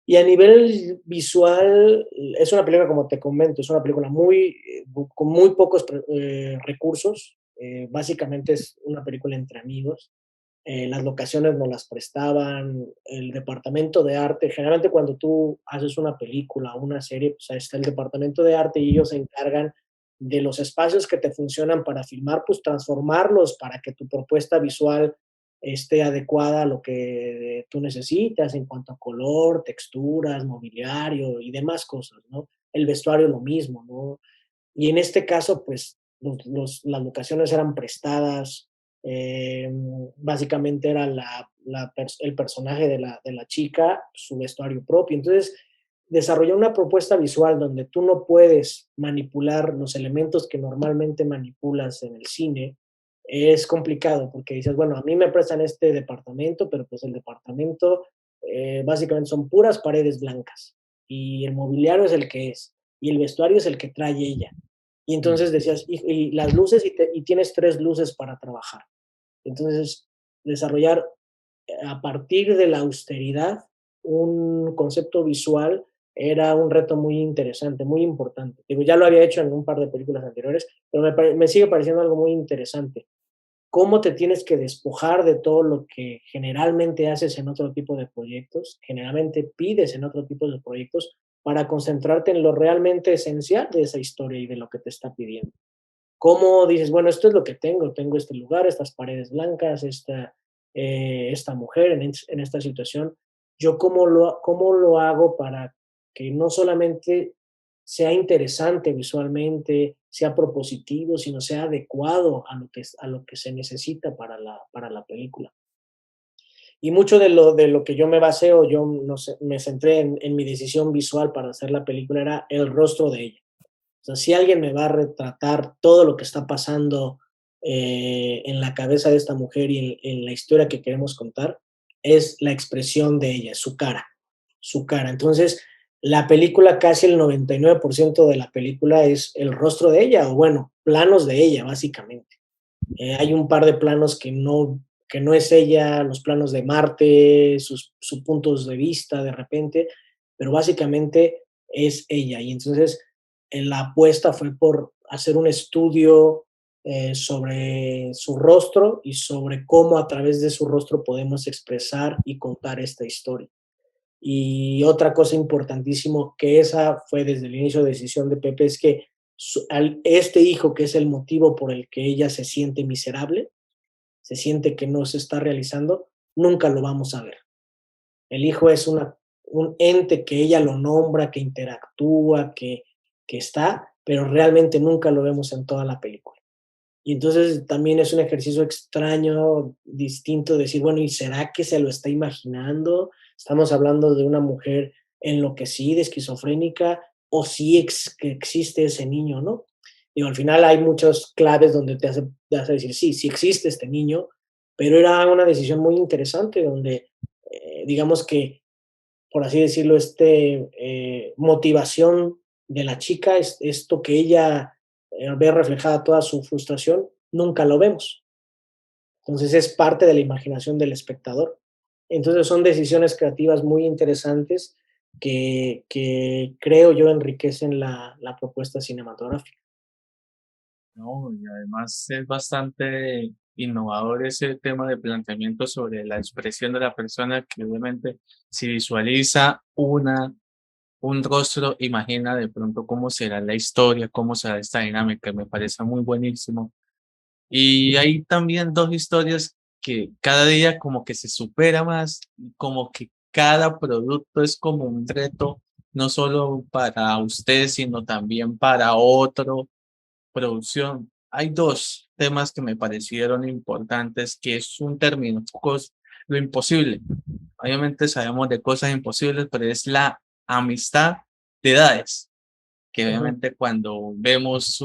Y a nivel visual, es una película, como te comento, es una película con muy pocos recursos. Básicamente es una película entre amigos. Las locaciones nos las prestaban, el departamento de arte. Generalmente cuando tú haces una película o una serie, pues ahí está el departamento de arte y ellos se encargan de los espacios que te funcionan para filmar, pues transformarlos para que tu propuesta visual esté adecuada a lo que tú necesitas en cuanto a color, texturas, mobiliario y demás cosas, ¿no? El vestuario lo mismo, ¿no? Y en este caso, pues las locaciones eran prestadas, básicamente era el personaje de la chica, su vestuario propio. Entonces, desarrolló una propuesta visual donde tú no puedes manipular los elementos que normalmente manipulas en el cine. Es complicado porque dices, bueno, a mí me prestan este departamento, pero pues el departamento básicamente son puras paredes blancas y el mobiliario es el que es y el vestuario es el que trae ella. Y entonces decías, y las luces, y tienes 3 luces para trabajar. Entonces, desarrollar a partir de la austeridad un concepto visual era un reto muy interesante, muy importante. Digo, ya lo había hecho en un par de películas anteriores, pero me sigue pareciendo algo muy interesante. Cómo te tienes que despojar de todo lo que generalmente haces en otro tipo de proyectos, generalmente pides en otro tipo de proyectos, para concentrarte en lo realmente esencial de esa historia y de lo que te está pidiendo. ¿Cómo dices, bueno, esto es lo que tengo este lugar, estas paredes blancas, esta mujer en esta situación? ¿Yo cómo lo hago para que no solamente sea interesante visualmente, sea propositivo, sino sea adecuado a lo que se necesita para la película? Y mucho de lo que yo me baseo, yo no sé, me centré en mi decisión visual para hacer la película, era el rostro de ella. O sea, si alguien me va a retratar todo lo que está pasando en la cabeza de esta mujer y en la historia que queremos contar, es la expresión de ella, su cara, su cara. Entonces, la película, casi el 99% de la película es el rostro de ella, o bueno, planos de ella, básicamente. Hay un par de planos que no que no es ella, los planos de Marte, sus puntos de vista de repente, pero básicamente es ella. Y entonces la apuesta fue por hacer un estudio sobre su rostro y sobre cómo a través de su rostro podemos expresar y contar esta historia. Y otra cosa importantísimo, que esa fue desde el inicio de decisión de Pepe, es que este hijo, que es el motivo por el que ella se siente miserable, se siente que no se está realizando, nunca lo vamos a ver. El hijo es un ente que ella lo nombra, que interactúa, que está, pero realmente nunca lo vemos en toda la película. Y entonces también es un ejercicio extraño, distinto, decir, bueno, ¿y será que se lo está imaginando? Estamos hablando de una mujer enloquecida, esquizofrénica, o si que existe ese niño, ¿no? Digo, al final hay muchas claves donde te hace decir, sí, sí existe este niño, pero era una decisión muy interesante donde, digamos que, por así decirlo, motivación de la chica, esto que ella ve reflejada toda su frustración, nunca lo vemos. Entonces es parte de la imaginación del espectador. Entonces son decisiones creativas muy interesantes que creo yo enriquecen la propuesta cinematográfica. ¿No? Y además es bastante innovador ese tema de planteamiento sobre la expresión de la persona, que obviamente si visualiza un rostro, imagina de pronto cómo será la historia, cómo será esta dinámica, me parece muy buenísimo. Y hay también dos historias que cada día como que se supera más, como que cada producto es como un reto, no solo para usted, sino también para otro producción. Hay dos temas que me parecieron importantes, que es un término, lo imposible. Obviamente sabemos de cosas imposibles, pero es la amistad de edades, que Ujú. obviamente cuando vemos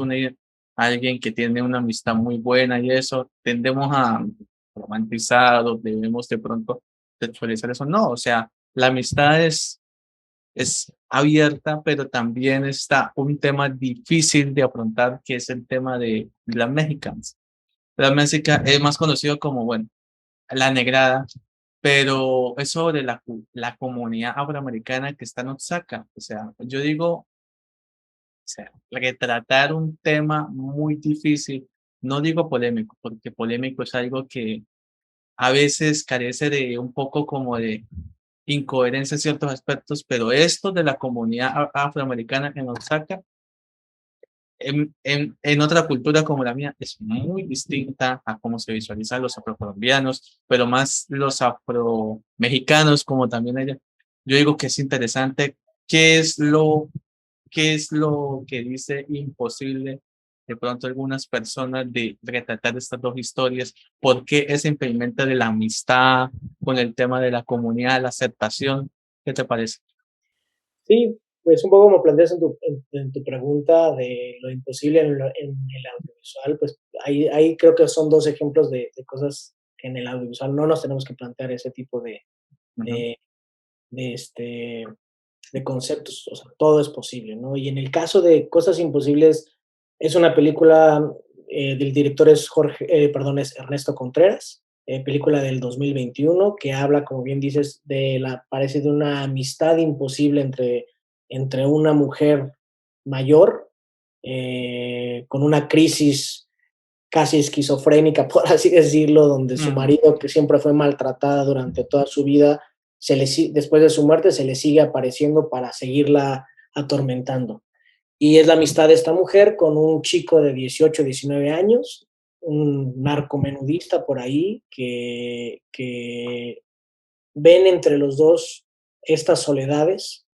alguien que tiene una amistad muy buena y eso, tendemos a romantizar o debemos de pronto sexualizar eso. No, o sea, la amistad es abierta, pero también está un tema difícil de afrontar, que es el tema de las mexicanas. La Méxica es más conocido como, bueno, la negrada, pero es sobre la comunidad afroamericana que está en Oaxaca. O sea, yo digo, o sea, retratar un tema muy difícil, no digo polémico, porque polémico es algo que a veces carece de un poco como de incoherencia en ciertos aspectos, pero esto de la comunidad afroamericana en Osaka, en otra cultura como la mía, es muy distinta a cómo se visualizan los afrocolombianos, pero más los afromexicanos, como también ella. Yo digo que es interesante qué es lo, qué es lo que dice imposible de pronto algunas personas de retratar estas dos historias, por qué ese impedimento de la amistad con el tema de la comunidad, la aceptación. ¿Qué te parece? Sí, pues un poco como planteas en tu pregunta de lo imposible en el audiovisual, pues ahí creo que son dos ejemplos de cosas que en el audiovisual no nos tenemos que plantear ese tipo Ujú, de, de, este, de conceptos, o sea, todo es posible, ¿no? Y en el caso de Cosas Imposibles, es una película del director es Ernesto Contreras, película del 2021 que habla, como bien dices, parece de una amistad imposible entre una mujer mayor con una crisis casi esquizofrénica, por así decirlo, donde su ujú. marido, que siempre fue maltratada durante toda su vida, después de su muerte se le sigue apareciendo para seguirla atormentando. Y es la amistad de esta mujer con un chico de 18, 19 años, un narcomenudista por ahí, que ven entre los dos estas soledades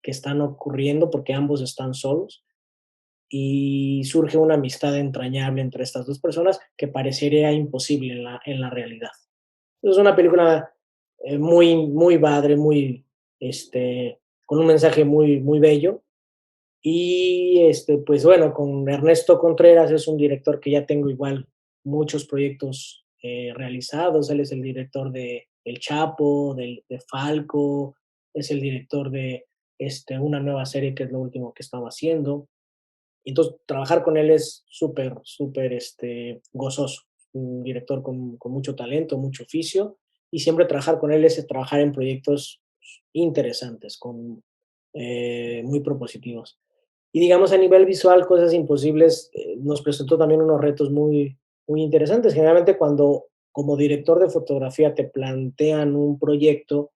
que están ocurriendo porque ambos están solos y surge una amistad entrañable entre estas dos personas que parecería imposible en la realidad. Es una película muy, muy padre, con un mensaje muy, muy bello. Y pues bueno, con Ernesto Contreras es un director que ya tengo igual muchos proyectos realizados. Él es el director de El Chapo, de Falco, es el director de una nueva serie que es lo último que estaba haciendo. Entonces, trabajar con él es súper, súper gozoso, un director con mucho talento, mucho oficio, y siempre trabajar con él es trabajar en proyectos interesantes, muy propositivos. Y digamos, a nivel visual, Cosas Imposibles nos presentó también unos retos muy interesantes. Generalmente cuando como director de fotografía te plantean un proyecto,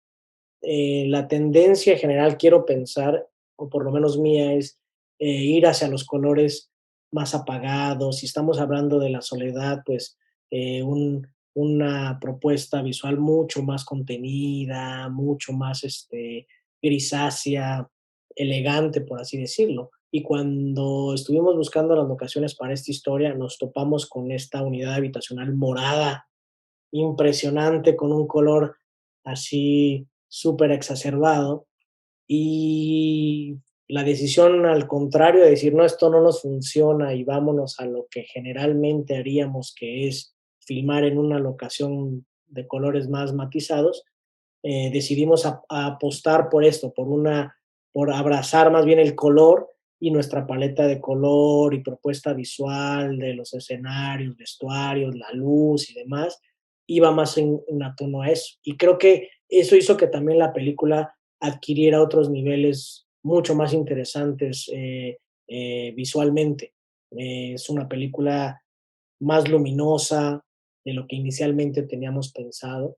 la tendencia general, quiero pensar, o por lo menos mía, es ir hacia los colores más apagados. Si estamos hablando de la soledad, pues una propuesta visual mucho más contenida, mucho más grisácea, elegante, por así decirlo. Y cuando estuvimos buscando las locaciones para esta historia, nos topamos con esta unidad habitacional morada impresionante, con un color así súper exacerbado, y la decisión, al contrario, de decir: "No, esto no nos funciona y vámonos a lo que generalmente haríamos, que es filmar en una locación de colores más matizados", decidimos apostar por esto, por abrazar más bien el color, y nuestra paleta de color y propuesta visual de los escenarios, vestuarios, la luz y demás, iba más en a tono a eso. Y creo que eso hizo que también la película adquiriera otros niveles mucho más interesantes visualmente. Es una película más luminosa de lo que inicialmente teníamos pensado,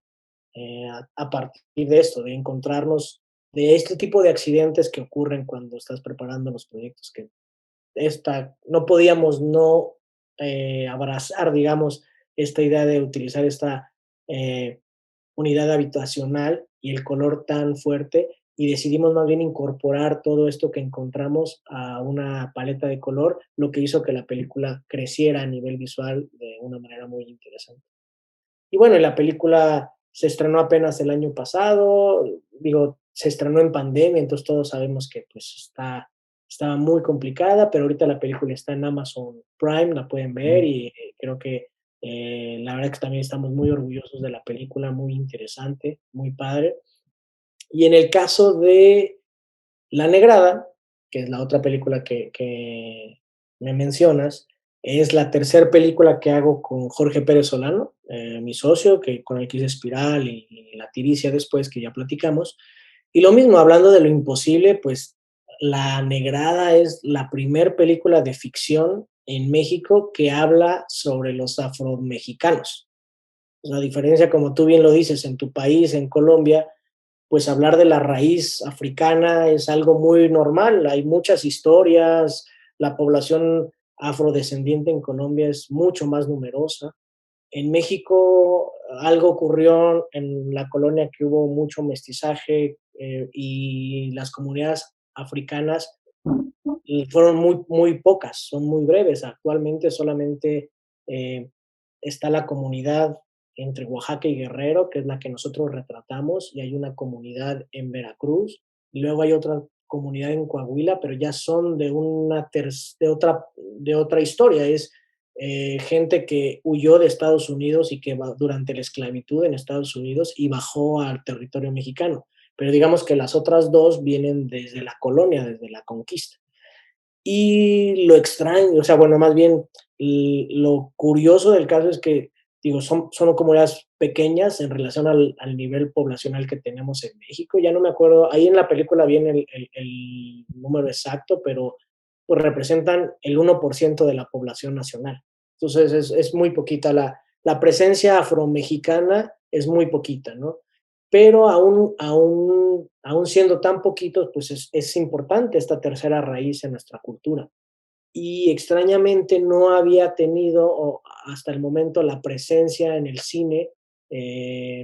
a partir de esto, de encontrarnos, de este tipo de accidentes que ocurren cuando estás preparando los proyectos, que no podíamos no abrazar, digamos, esta idea de utilizar esta eh, unidad habitacional y el color tan fuerte, y decidimos más bien incorporar todo esto que encontramos a una paleta de color, lo que hizo que la película creciera a nivel visual de una manera muy interesante. Y bueno, la película se estrenó apenas el año pasado, digo, se estrenó en pandemia, entonces todos sabemos que pues estaba muy complicada, pero ahorita la película está en Amazon Prime, la pueden ver, y creo que la verdad que también estamos muy orgullosos de la película, muy interesante, muy padre. Y en el caso de La Negrada, que es la otra película que me mencionas, es la tercer película que hago con Jorge Pérez Solano, mi socio, con el que hice Espiral y La Tiricia después, que ya platicamos. Y lo mismo, hablando de lo imposible, pues La Negrada es la primer película de ficción en México que habla sobre los afromexicanos. O sea, a diferencia, como tú bien lo dices, en tu país, en Colombia, pues hablar de la raíz africana es algo muy normal. Hay muchas historias, la población afrodescendiente en Colombia es mucho más numerosa. En México algo ocurrió en la colonia, que hubo mucho mestizaje, y las comunidades africanas fueron muy pocas, son muy breves. Actualmente solamente eh, está la comunidad entre Oaxaca y Guerrero, que es la que nosotros retratamos, y hay una comunidad en Veracruz, y luego hay otra comunidad en Coahuila, pero ya son de otra historia. Es gente que huyó de Estados Unidos y que durante la esclavitud en Estados Unidos y bajó al territorio mexicano. Pero digamos que las otras dos vienen desde la colonia, desde la conquista. Y lo extraño, o sea, bueno, más bien lo curioso del caso es que, digo, son comunidades pequeñas en relación al nivel poblacional que tenemos en México. Ya no me acuerdo, ahí en la película viene el número exacto, pero pues representan el 1% de la población nacional. Entonces es muy poquita, la presencia afromexicana es muy poquita, ¿no? Pero aún siendo tan poquitos, pues es importante esta tercera raíz en nuestra cultura. Y extrañamente no había tenido hasta el momento la presencia en el cine,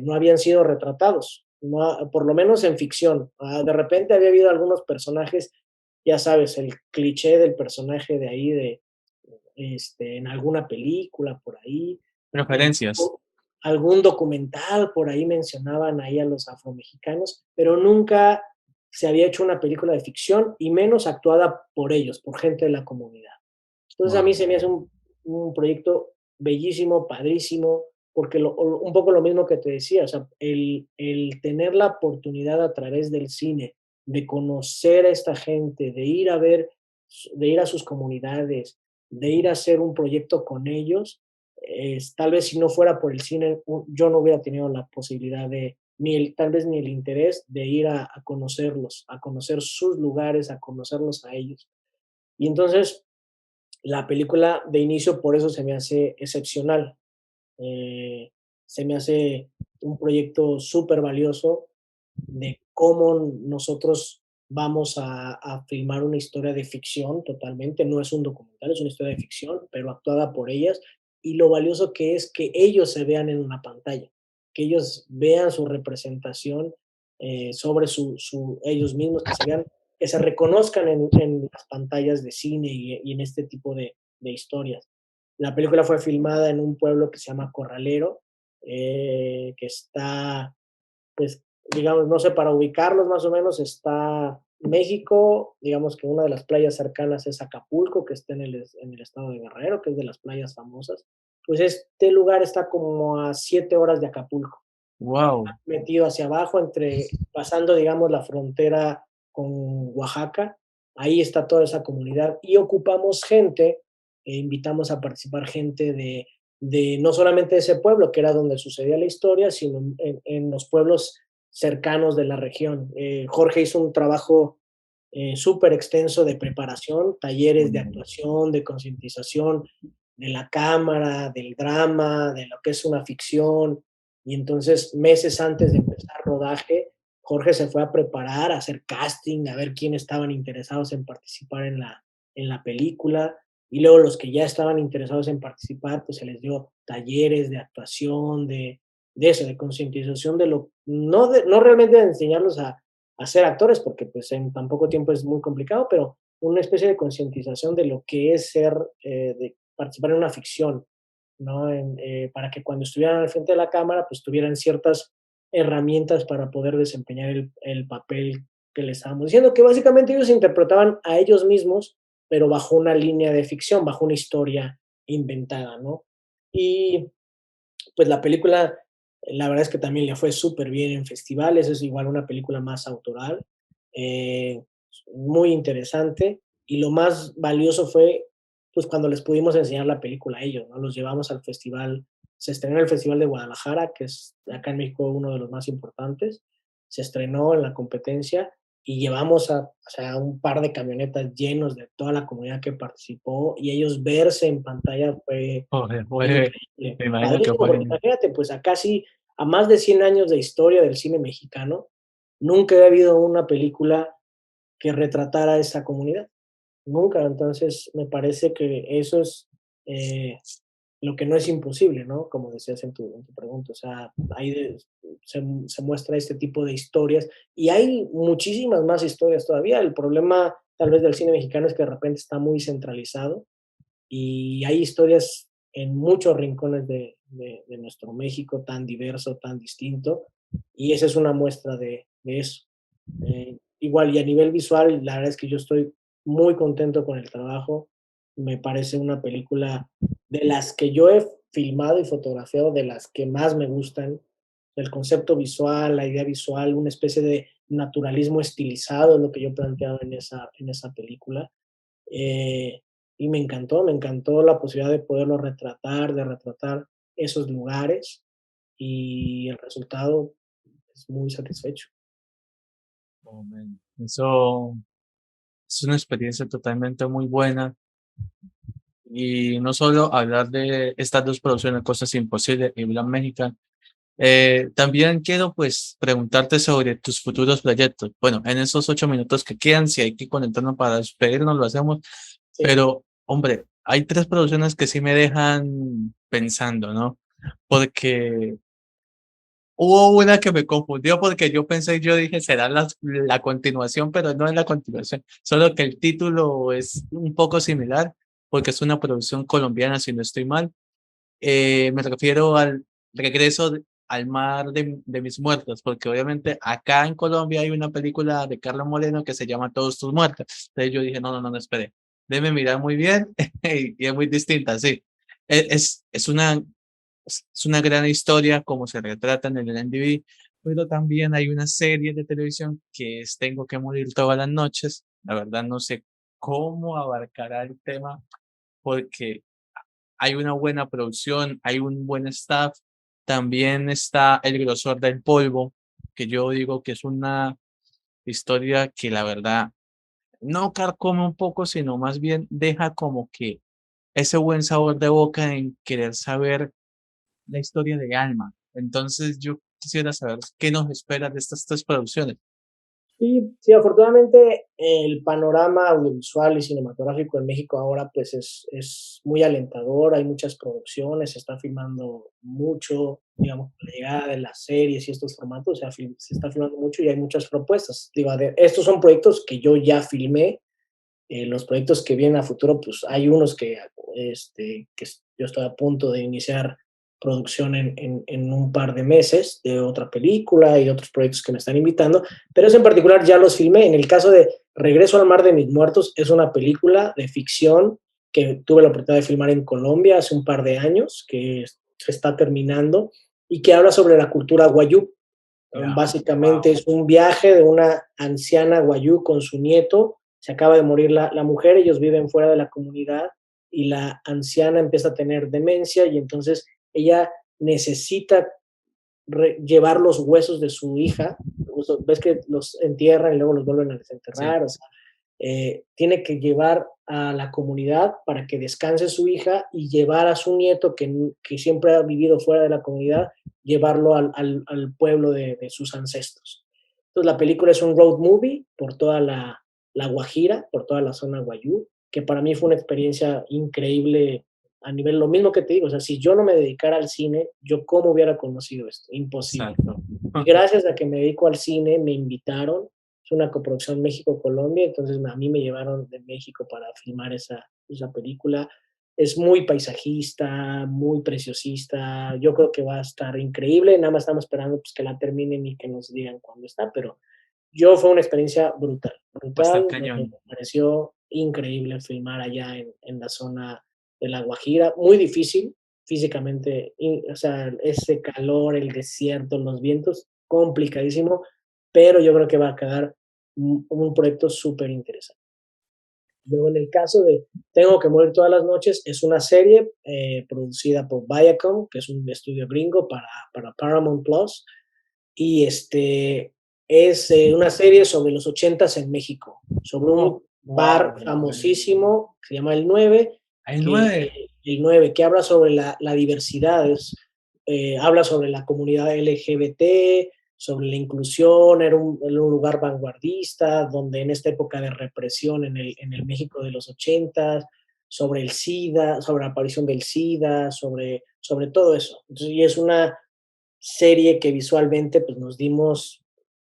no habían sido retratados, no, por lo menos en ficción. De repente había habido algunos personajes, ya sabes, el cliché del personaje de ahí, en alguna película por ahí, Preferencias. algún documental por ahí mencionaban ahí a los afromexicanos, pero nunca se había hecho una película de ficción, y menos actuada por ellos, por gente de la comunidad. Entonces a mí Wow. se me hace un proyecto bellísimo, padrísimo, porque un poco lo mismo que te decía, o sea, el tener la oportunidad a través del cine de conocer a esta gente, de ir a ver, de ir a sus comunidades, de ir a hacer un proyecto con ellos, tal vez si no fuera por el cine, yo no hubiera tenido la posibilidad de, tal vez ni el interés de ir a conocerlos, a conocer sus lugares, a conocerlos a ellos. Y entonces la película de inicio por eso se me hace excepcional. Eh, Se me hace un proyecto súper valioso de cómo nosotros vamos a filmar una historia de ficción totalmente, no es un documental, es una historia de ficción, pero actuada por ellas, y lo valioso que es que ellos se vean en una pantalla, que ellos vean su representación sobre ellos mismos, que se vean, que se reconozcan en las pantallas de cine y en este tipo de historias. La película fue filmada en un pueblo que se llama Corralero, que está, pues, digamos, no sé, para ubicarlos más o menos, está México, digamos que una de las playas cercanas es Acapulco, que está en el estado de Guerrero, que es de las playas famosas. Pues este lugar está como a 7 horas de Acapulco, Wow, metido hacia abajo, pasando, digamos, la frontera con Oaxaca. Ahí está toda esa comunidad y ocupamos gente, invitamos a participar gente de no solamente de ese pueblo, que era donde sucedía la historia, sino en los pueblos cercanos de la región. Jorge hizo un trabajo súper extenso de preparación, talleres de actuación, de concientización de la cámara, del drama, de lo que es una ficción. Y entonces, meses antes de empezar rodaje, Jorge se fue a preparar, a hacer casting, a ver quiénes estaban interesados en participar en la película. Y luego los que ya estaban interesados en participar, pues se les dio talleres de actuación, de eso, de concientización de lo, no realmente de enseñarlos a ser actores, porque pues en tan poco tiempo es muy complicado, pero una especie de concientización de lo que es ser, de participar en una ficción, ¿no? Para que cuando estuvieran al frente de la cámara, pues tuvieran ciertas herramientas para poder desempeñar el papel que le estábamos diciendo, que básicamente ellos interpretaban a ellos mismos, pero bajo una línea de ficción, bajo una historia inventada, ¿no? Y pues la película, la verdad es que también le fue súper bien en festivales, es igual una película más autoral, eh, muy interesante, y lo más valioso fue, pues, cuando les pudimos enseñar la película a ellos, ¿no? Los llevamos al festival, se estrenó en el Festival de Guadalajara, que es acá en México uno de los más importantes, se estrenó en la competencia y llevamos o sea, un par de camionetas llenos de toda la comunidad que participó, y ellos verse en pantalla fue joder, increíble. me imagino que Padrísimo, fue. porque imagínate, pues a casi a más de 100 años de historia del cine mexicano, nunca había habido una película que retratara a esa comunidad, nunca. Entonces, me parece que eso es lo que no es imposible, ¿no? Como decías en tu pregunta, o sea, ahí se muestra este tipo de historias y hay muchísimas más historias todavía. El problema tal vez del cine mexicano es que de repente está muy centralizado y hay historias en muchos rincones de nuestro México tan diverso, tan distinto, y esa es una muestra de eso. Igual, y a nivel visual, la verdad es que yo estoy muy contento con el trabajo. Me parece una película de las que yo he filmado y fotografiado, de las que más me gustan. El concepto visual, la idea visual, una especie de naturalismo estilizado es lo que yo planteaba en esa película. Eh, y me encantó la posibilidad de poderlo retratar, de retratar esos lugares, y el resultado es muy satisfecho. Oh, man. Eso es una experiencia totalmente muy buena. Y no solo hablar de estas dos producciones, Cosas Imposibles y Black Mexican, también quiero pues preguntarte sobre tus futuros proyectos. Bueno, en esos 8 minutos que quedan, si hay que conectarnos para despedirnos, lo hacemos. Sí, Pero, hombre, hay tres producciones que sí me dejan pensando, ¿no? Porque hubo una que me confundió porque yo pensé, yo dije, será la continuación, pero no es la continuación. Solo que el título es un poco similar porque es una producción colombiana, si no estoy mal. Me refiero al regreso al mar de mis muertos, porque obviamente acá en Colombia hay una película de Carlos Moreno que se llama Todos tus muertos. Entonces yo dije, no, no, no, no, espere, déjeme mirar muy bien y es muy distinta, sí. Es una, es una gran historia como se retrata en el NDB, pero también hay una serie de televisión que es Tengo que morir todas las noches. La verdad no sé cómo abarcará el tema porque hay una buena producción, hay un buen staff, también está El grosor del polvo, que yo digo que es una historia que la verdad no carcome un poco, sino más bien deja como que ese buen sabor de boca en querer saber la historia de Alma. Entonces yo quisiera saber qué nos espera de estas tres producciones. Sí, sí, afortunadamente el panorama audiovisual y cinematográfico en México ahora pues es muy alentador, hay muchas producciones, se está filmando mucho, digamos, con la llegada de las series y estos formatos, se está filmando mucho y hay muchas propuestas. Digo, estos son proyectos que yo ya filmé, los proyectos que vienen a futuro, pues hay unos que yo estoy a punto de iniciar producción en un par de meses de otra película y otros proyectos que me están invitando, pero eso en particular ya los filmé. En el caso de Regreso al Mar de Mis Muertos, es una película de ficción que tuve la oportunidad de filmar en Colombia hace un par de años, que se está terminando, y que habla sobre la cultura guayú. Ya, Básicamente wow, es un viaje de una anciana guayú con su nieto. Se acaba de morir la mujer, ellos viven fuera de la comunidad y la anciana empieza a tener demencia y entonces ella necesita llevar los huesos de su hija. Ves que los entierran y luego los vuelven a sí, desenterrar. O sea, tiene que llevar a la comunidad para que descanse su hija y llevar a su nieto que siempre ha vivido fuera de la comunidad, llevarlo al pueblo de sus ancestros. Entonces la película es un road movie por toda la Guajira, por toda la zona Guayú, que para mí fue una experiencia increíble a nivel, lo mismo que te digo, o sea, si yo no me dedicara al cine, yo cómo hubiera conocido esto, imposible. exacto. Y gracias a que me dedico al cine, me invitaron, es una coproducción México-Colombia, entonces a mí me llevaron de México para filmar esa película. Es muy paisajista, muy preciosista, yo creo que va a estar increíble, nada más estamos esperando pues, que la terminen y que nos digan cuándo está, pero yo fue una experiencia brutal, Va a estar brutal, me cañón. pareció increíble filmar allá en la zona de La Guajira, muy difícil físicamente, o sea, ese calor, el desierto, los vientos, complicadísimo, pero yo creo que va a quedar un proyecto súper interesante. Luego, en el caso de Tengo que morir todas las noches, es una serie producida por Viacom, que es un estudio gringo para Paramount Plus, y es una serie sobre los ochentas en México, sobre Oh, un bar wow. famosísimo que se llama El 9, Hay nueve. que habla sobre la diversidad, habla sobre la comunidad LGBT, sobre la inclusión, era un lugar vanguardista, donde en esta época de represión en el México de los ochentas, sobre el SIDA, sobre la aparición del SIDA, sobre todo eso. Entonces, y es una serie que visualmente pues nos dimos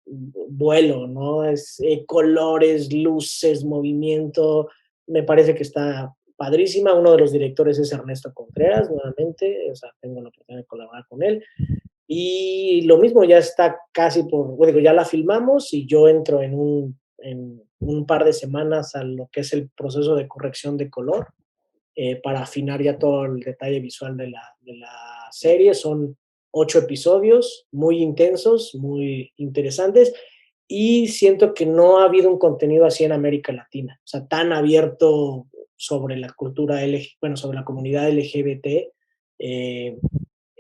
vuelo, ¿no? Es colores, luces, movimiento, me parece que está padrísima. Uno de los directores es Ernesto Contreras, nuevamente, o sea, tengo la oportunidad de colaborar con él. Y lo mismo, ya está casi bueno, digo, ya la filmamos y yo entro en un par de semanas a lo que es el proceso de corrección de color para afinar ya todo el detalle visual de la serie. Son 8 episodios muy intensos, muy interesantes, y siento que no ha habido un contenido así en América Latina, o sea, tan abierto sobre la cultura bueno, sobre la comunidad LGBT,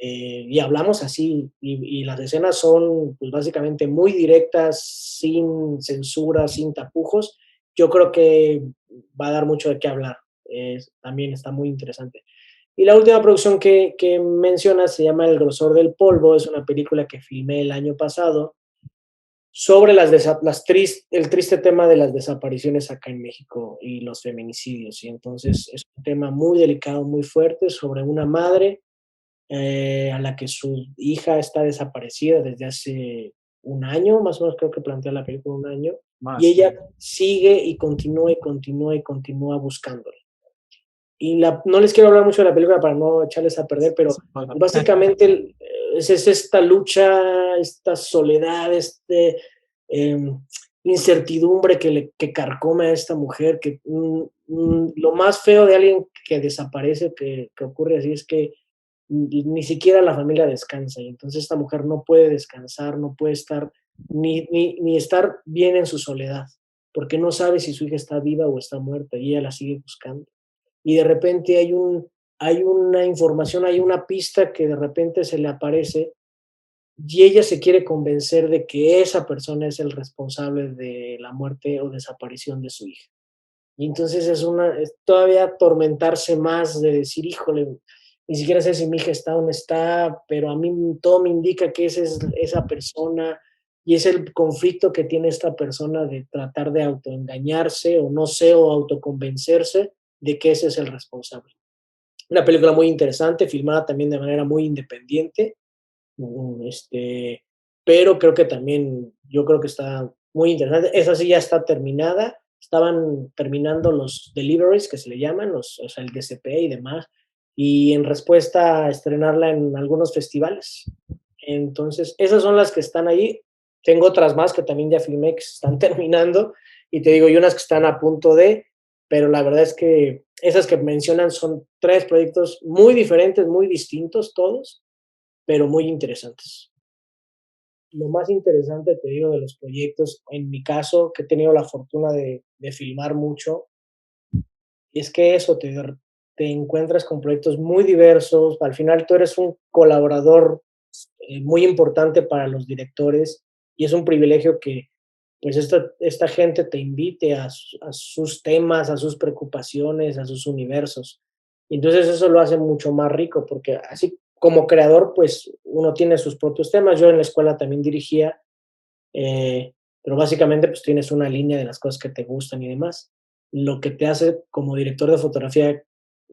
y hablamos así, y las escenas son pues, básicamente muy directas, sin censura, sin tapujos. Yo creo que va a dar mucho de qué hablar. También está muy interesante. Y la última producción que mencionas se llama El grosor del polvo, es una película que filmé el año pasado sobre el triste tema de las desapariciones acá en México y los feminicidios. Y entonces es un tema muy delicado, muy fuerte, sobre una madre a la que su hija está desaparecida desde hace un año, más o menos creo que plantea la película un año, y Más, ella sí. sigue y continúa y continúa y continúa buscándola. Y no les quiero hablar mucho de la película para no echarles a perder, pero básicamente es esta lucha, esta soledad, eh, incertidumbre que carcome a esta mujer, que lo más feo de alguien que desaparece, que ocurre así, es que ni siquiera la familia descansa, y entonces esta mujer no puede descansar, no puede estar ni estar bien en su soledad, porque no sabe si su hija está viva o está muerta, y ella la sigue buscando. Y de repente hay hay una información, hay una pista que de repente se le aparece y ella se quiere convencer de que esa persona es el responsable de la muerte o desaparición de su hija. Y entonces es todavía atormentarse más de decir, híjole, ni siquiera sé si mi hija está o no está, pero a mí todo me indica que esa es esa persona y es el conflicto que tiene esta persona de tratar de autoengañarse o no sé, o autoconvencerse de que ese es el responsable. Una película muy interesante, filmada también de manera muy independiente, pero creo que también, yo creo que está muy interesante. Esa sí ya está terminada. Estaban terminando los deliveries, que se le llaman, o sea, el DCP y demás, y en respuesta a estrenarla en algunos festivales. Entonces, esas son las que están ahí. Tengo otras más que también ya filmé que se están terminando, y te digo, y unas que están a punto de, pero la verdad es que esas que mencionan son 3 proyectos muy diferentes, muy distintos todos, pero muy interesantes. Lo más interesante, te digo, de los proyectos, en mi caso, que he tenido la fortuna de filmar mucho, es que eso, te encuentras con proyectos muy diversos. Al final tú eres un colaborador muy importante para los directores y es un privilegio que pues esta gente te invite a sus temas, a sus preocupaciones, a sus universos. Y entonces eso lo hace mucho más rico porque así como creador, pues uno tiene sus propios temas. Yo en la escuela también dirigía, pero básicamente pues tienes una línea de las cosas que te gustan y demás. Lo que te hace como director de fotografía,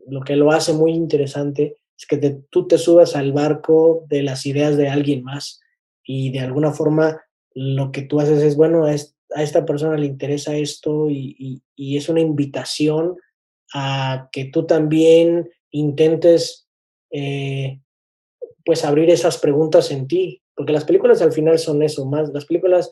lo que lo hace muy interesante es que tú te subas al barco de las ideas de alguien más y de alguna forma lo que tú haces es, bueno, a esta persona le interesa esto y es una invitación a que tú también intentes pues abrir esas preguntas en ti, porque las películas al final son eso, más las películas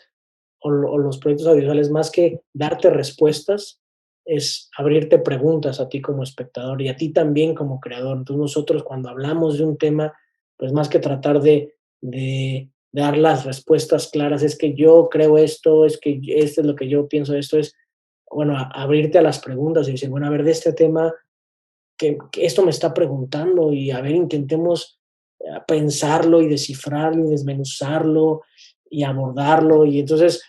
o los proyectos audiovisuales, más que darte respuestas, es abrirte preguntas a ti como espectador y a ti también como creador. Entonces nosotros cuando hablamos de un tema, pues más que tratar de dar las respuestas claras, es que yo creo esto, es que esto es lo que yo pienso, esto es, bueno, abrirte a las preguntas y decir, bueno, a ver, de este tema, que esto me está preguntando y a ver, intentemos pensarlo y descifrarlo y desmenuzarlo y abordarlo. Y entonces,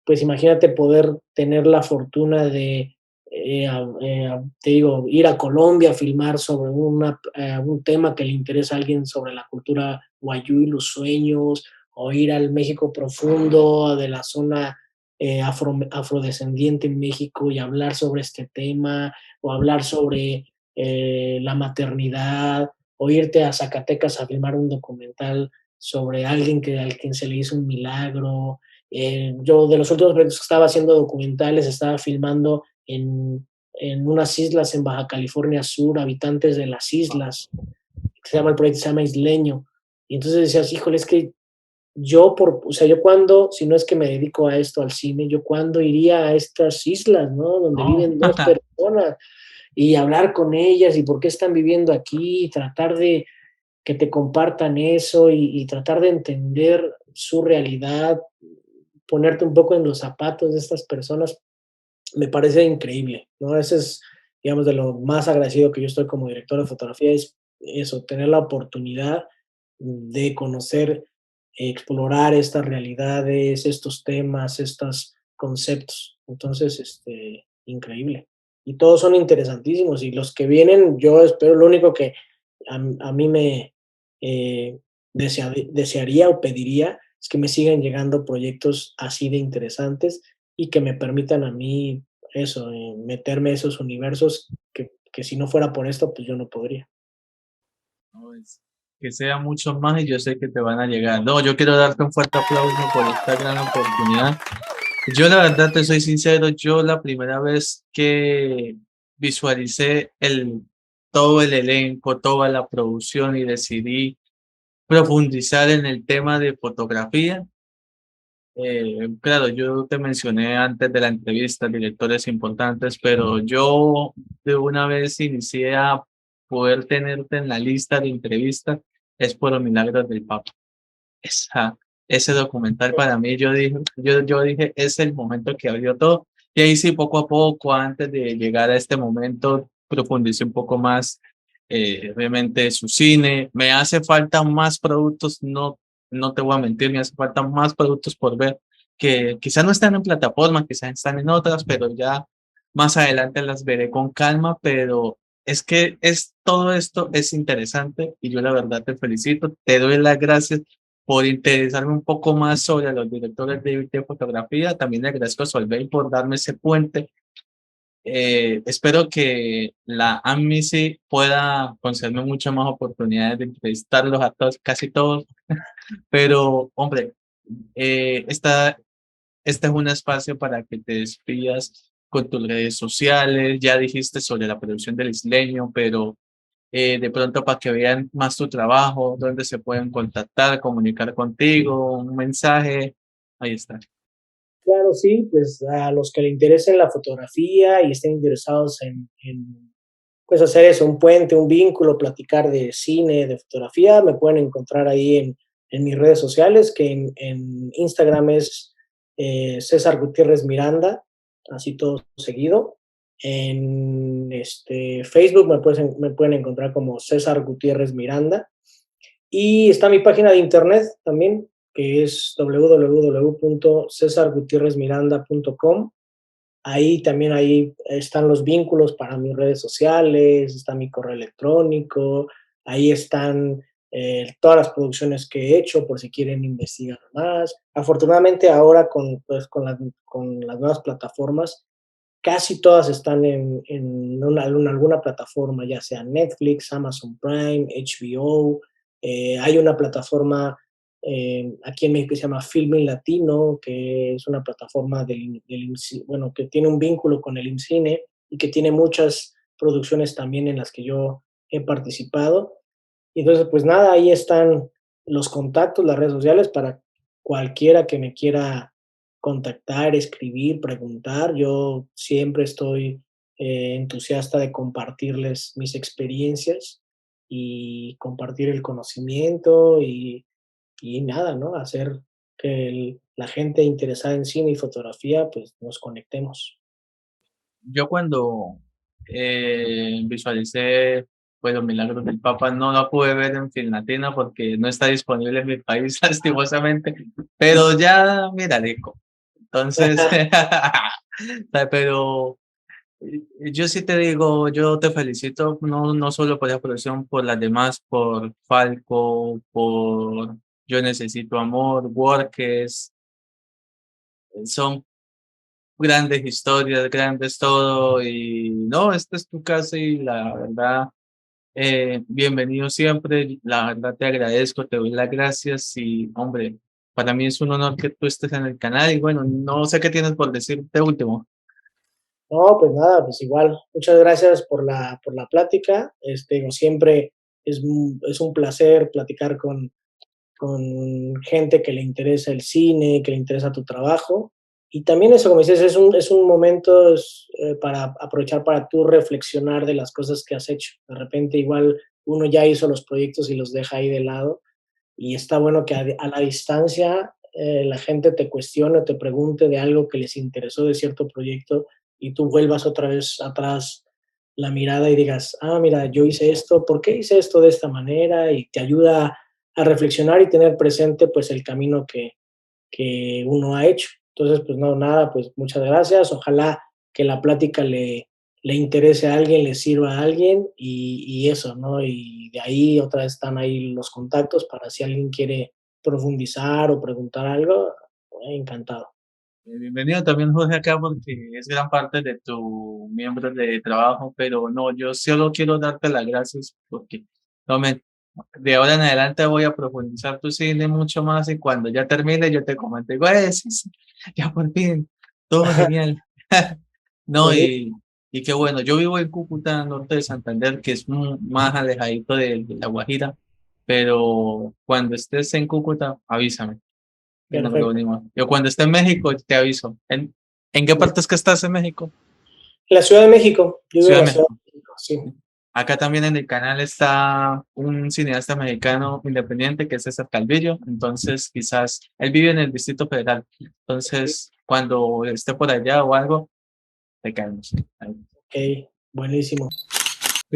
pues imagínate poder tener la fortuna de, te digo, ir a Colombia a filmar sobre un tema que le interesa a alguien sobre la cultura wayú y los sueños, o ir al México profundo de la zona afrodescendiente en México y hablar sobre este tema, o hablar sobre la maternidad, o irte a Zacatecas a filmar un documental sobre alguien al quien se le hizo un milagro. Yo de los últimos proyectos que estaba haciendo documentales, estaba filmando en unas islas en Baja California Sur, habitantes de las islas, que se llama el proyecto, se llama Isleño. Y entonces decías, híjole, es que o sea, yo cuando, si no es que me dedico a esto, al cine, yo cuando iría a estas islas, ¿no? Donde Oh, viven 2 personas y hablar con ellas y por qué están viviendo aquí y tratar de que te compartan eso y tratar de entender su realidad, ponerte un poco en los zapatos de estas personas, me parece increíble, ¿no? Ese es, digamos, de lo más agradecido que yo estoy como director de fotografía, es eso, tener la oportunidad de conocer, explorar estas realidades, estos temas, estos conceptos. Entonces, increíble. Y todos son interesantísimos y los que vienen, yo espero, lo único que a mí me desearía o pediría es que me sigan llegando proyectos así de interesantes y que me permitan a mí eso, meterme a esos universos que si no fuera por esto, pues yo no podría. no, que sea mucho más y yo sé que te van a llegar. No, yo quiero darte un fuerte aplauso por esta gran oportunidad. Yo la verdad te soy sincero, yo la primera vez que visualicé todo el elenco, toda la producción y decidí profundizar en el tema de fotografía. Claro, yo te mencioné antes de la entrevista directores importantes, pero yo de una vez inicié a poder tenerte en la lista de entrevistas es por los milagros del Papa. Esa, ese documental para mí, yo dije, es el momento que abrió todo. Y ahí sí, poco a poco, antes de llegar a este momento, profundicé un poco más obviamente su cine. Me hace falta más productos, no te voy a mentir, me hace falta más productos por ver que quizás no están en plataforma, quizás están en otras, pero ya más adelante las veré con calma, pero es que todo esto es interesante y yo la verdad te felicito, te doy las gracias por interesarme un poco más sobre los directores de fotografía. También le agradezco a Solveig por darme ese puente. Espero que la AMISI pueda concederme muchas más oportunidades de entrevistarlos a todos, casi todos, pero hombre, este es un espacio para que te despidas con tus redes sociales. Ya dijiste sobre la producción del isleño, pero de pronto para que vean más tu trabajo, dónde se pueden contactar, comunicar contigo, un mensaje, ahí está. Claro, sí, pues a los que le interesen la fotografía y estén interesados pues hacer eso, un puente, un vínculo, platicar de cine, de fotografía, me pueden encontrar ahí en mis redes sociales, que en Instagram es César Gutiérrez Miranda, así todo seguido. En Facebook me pueden encontrar como César Gutiérrez Miranda. Y está mi página de internet también, que es www.cesargutierrezmiranda.com. Ahí están los vínculos para mis redes sociales, está mi correo electrónico, ahí están todas las producciones que he hecho por si quieren investigar más. Afortunadamente ahora con las nuevas plataformas, casi todas están en alguna plataforma, ya sea Netflix, Amazon Prime, HBO. Hay una plataforma aquí en México que se llama Filmin Latino, que es una plataforma bueno, que tiene un vínculo con el IMCINE y que tiene muchas producciones también en las que yo he participado. Y entonces, pues nada, ahí están los contactos, las redes sociales para cualquiera que me quiera contactar, escribir, preguntar. Yo siempre estoy entusiasta de compartirles mis experiencias y compartir el conocimiento y nada, ¿no? Hacer que la gente interesada en cine y fotografía, pues nos conectemos. Yo cuando visualicé pues, los milagros del Papa, no la pude ver en Filmatina porque no está disponible en mi país, lastimosamente, pero ya miraré. Entonces, pero yo sí te digo, yo te felicito, no solo por la producción, por las demás, por Falco, por Yo Necesito Amor, Workers, son grandes historias, grandes todo, y no, esta es tu casa y la verdad, bienvenido siempre, la verdad te agradezco, te doy las gracias y hombre, para mí es un honor que tú estés en el canal y bueno, no sé qué tienes por decirte último. No, pues nada, pues igual. Muchas gracias por la plática. Como siempre es un placer platicar con gente que le interesa el cine, que le interesa tu trabajo. Y también eso, como dices, es un momento para aprovechar para tú reflexionar de las cosas que has hecho. De repente igual uno ya hizo los proyectos y los deja ahí de lado. Y está bueno que a la distancia la gente te cuestione o te pregunte de algo que les interesó de cierto proyecto y tú vuelvas otra vez atrás la mirada y digas, ah, mira, yo hice esto, ¿por qué hice esto de esta manera? Y te ayuda a reflexionar y tener presente pues el camino que uno ha hecho. Entonces, pues no, nada, pues muchas gracias. Ojalá que la plática le interese a alguien, le sirva a alguien y eso, ¿no? Y de ahí otra vez están ahí los contactos para si alguien quiere profundizar o preguntar algo, encantado. Bienvenido también Jorge acá porque es gran parte de tu miembro de trabajo, pero no, yo solo quiero darte las gracias porque no me, de ahora en adelante voy a profundizar tu cine mucho más y cuando ya termine yo te comento, digo, sí, sí, ya por fin, todo genial. No, Buenísimo. y qué bueno, yo vivo en Cúcuta, norte de Santander, que es más alejadito de La Guajira, pero cuando estés en Cúcuta, avísame y nos Perfecto. reunimos. Yo cuando esté en México te aviso. ¿En qué parte es que estás en México? La Ciudad de México, yo vivo Ciudad en de la Ciudad México. de México, sí. Acá también en el canal está un cineasta mexicano independiente que es César Calvillo. Entonces, quizás él vive en el Distrito Federal. Entonces, cuando esté por allá o algo, te caemos. Ok, buenísimo.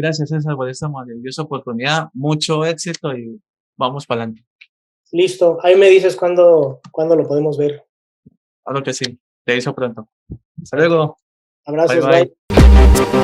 Gracias, César, por esta maravillosa oportunidad. Mucho éxito y vamos para adelante. Listo. Ahí me dices cuándo lo podemos ver. Claro que sí. Te hizo pronto. Hasta luego. Abrazos, Bye, bye. bye.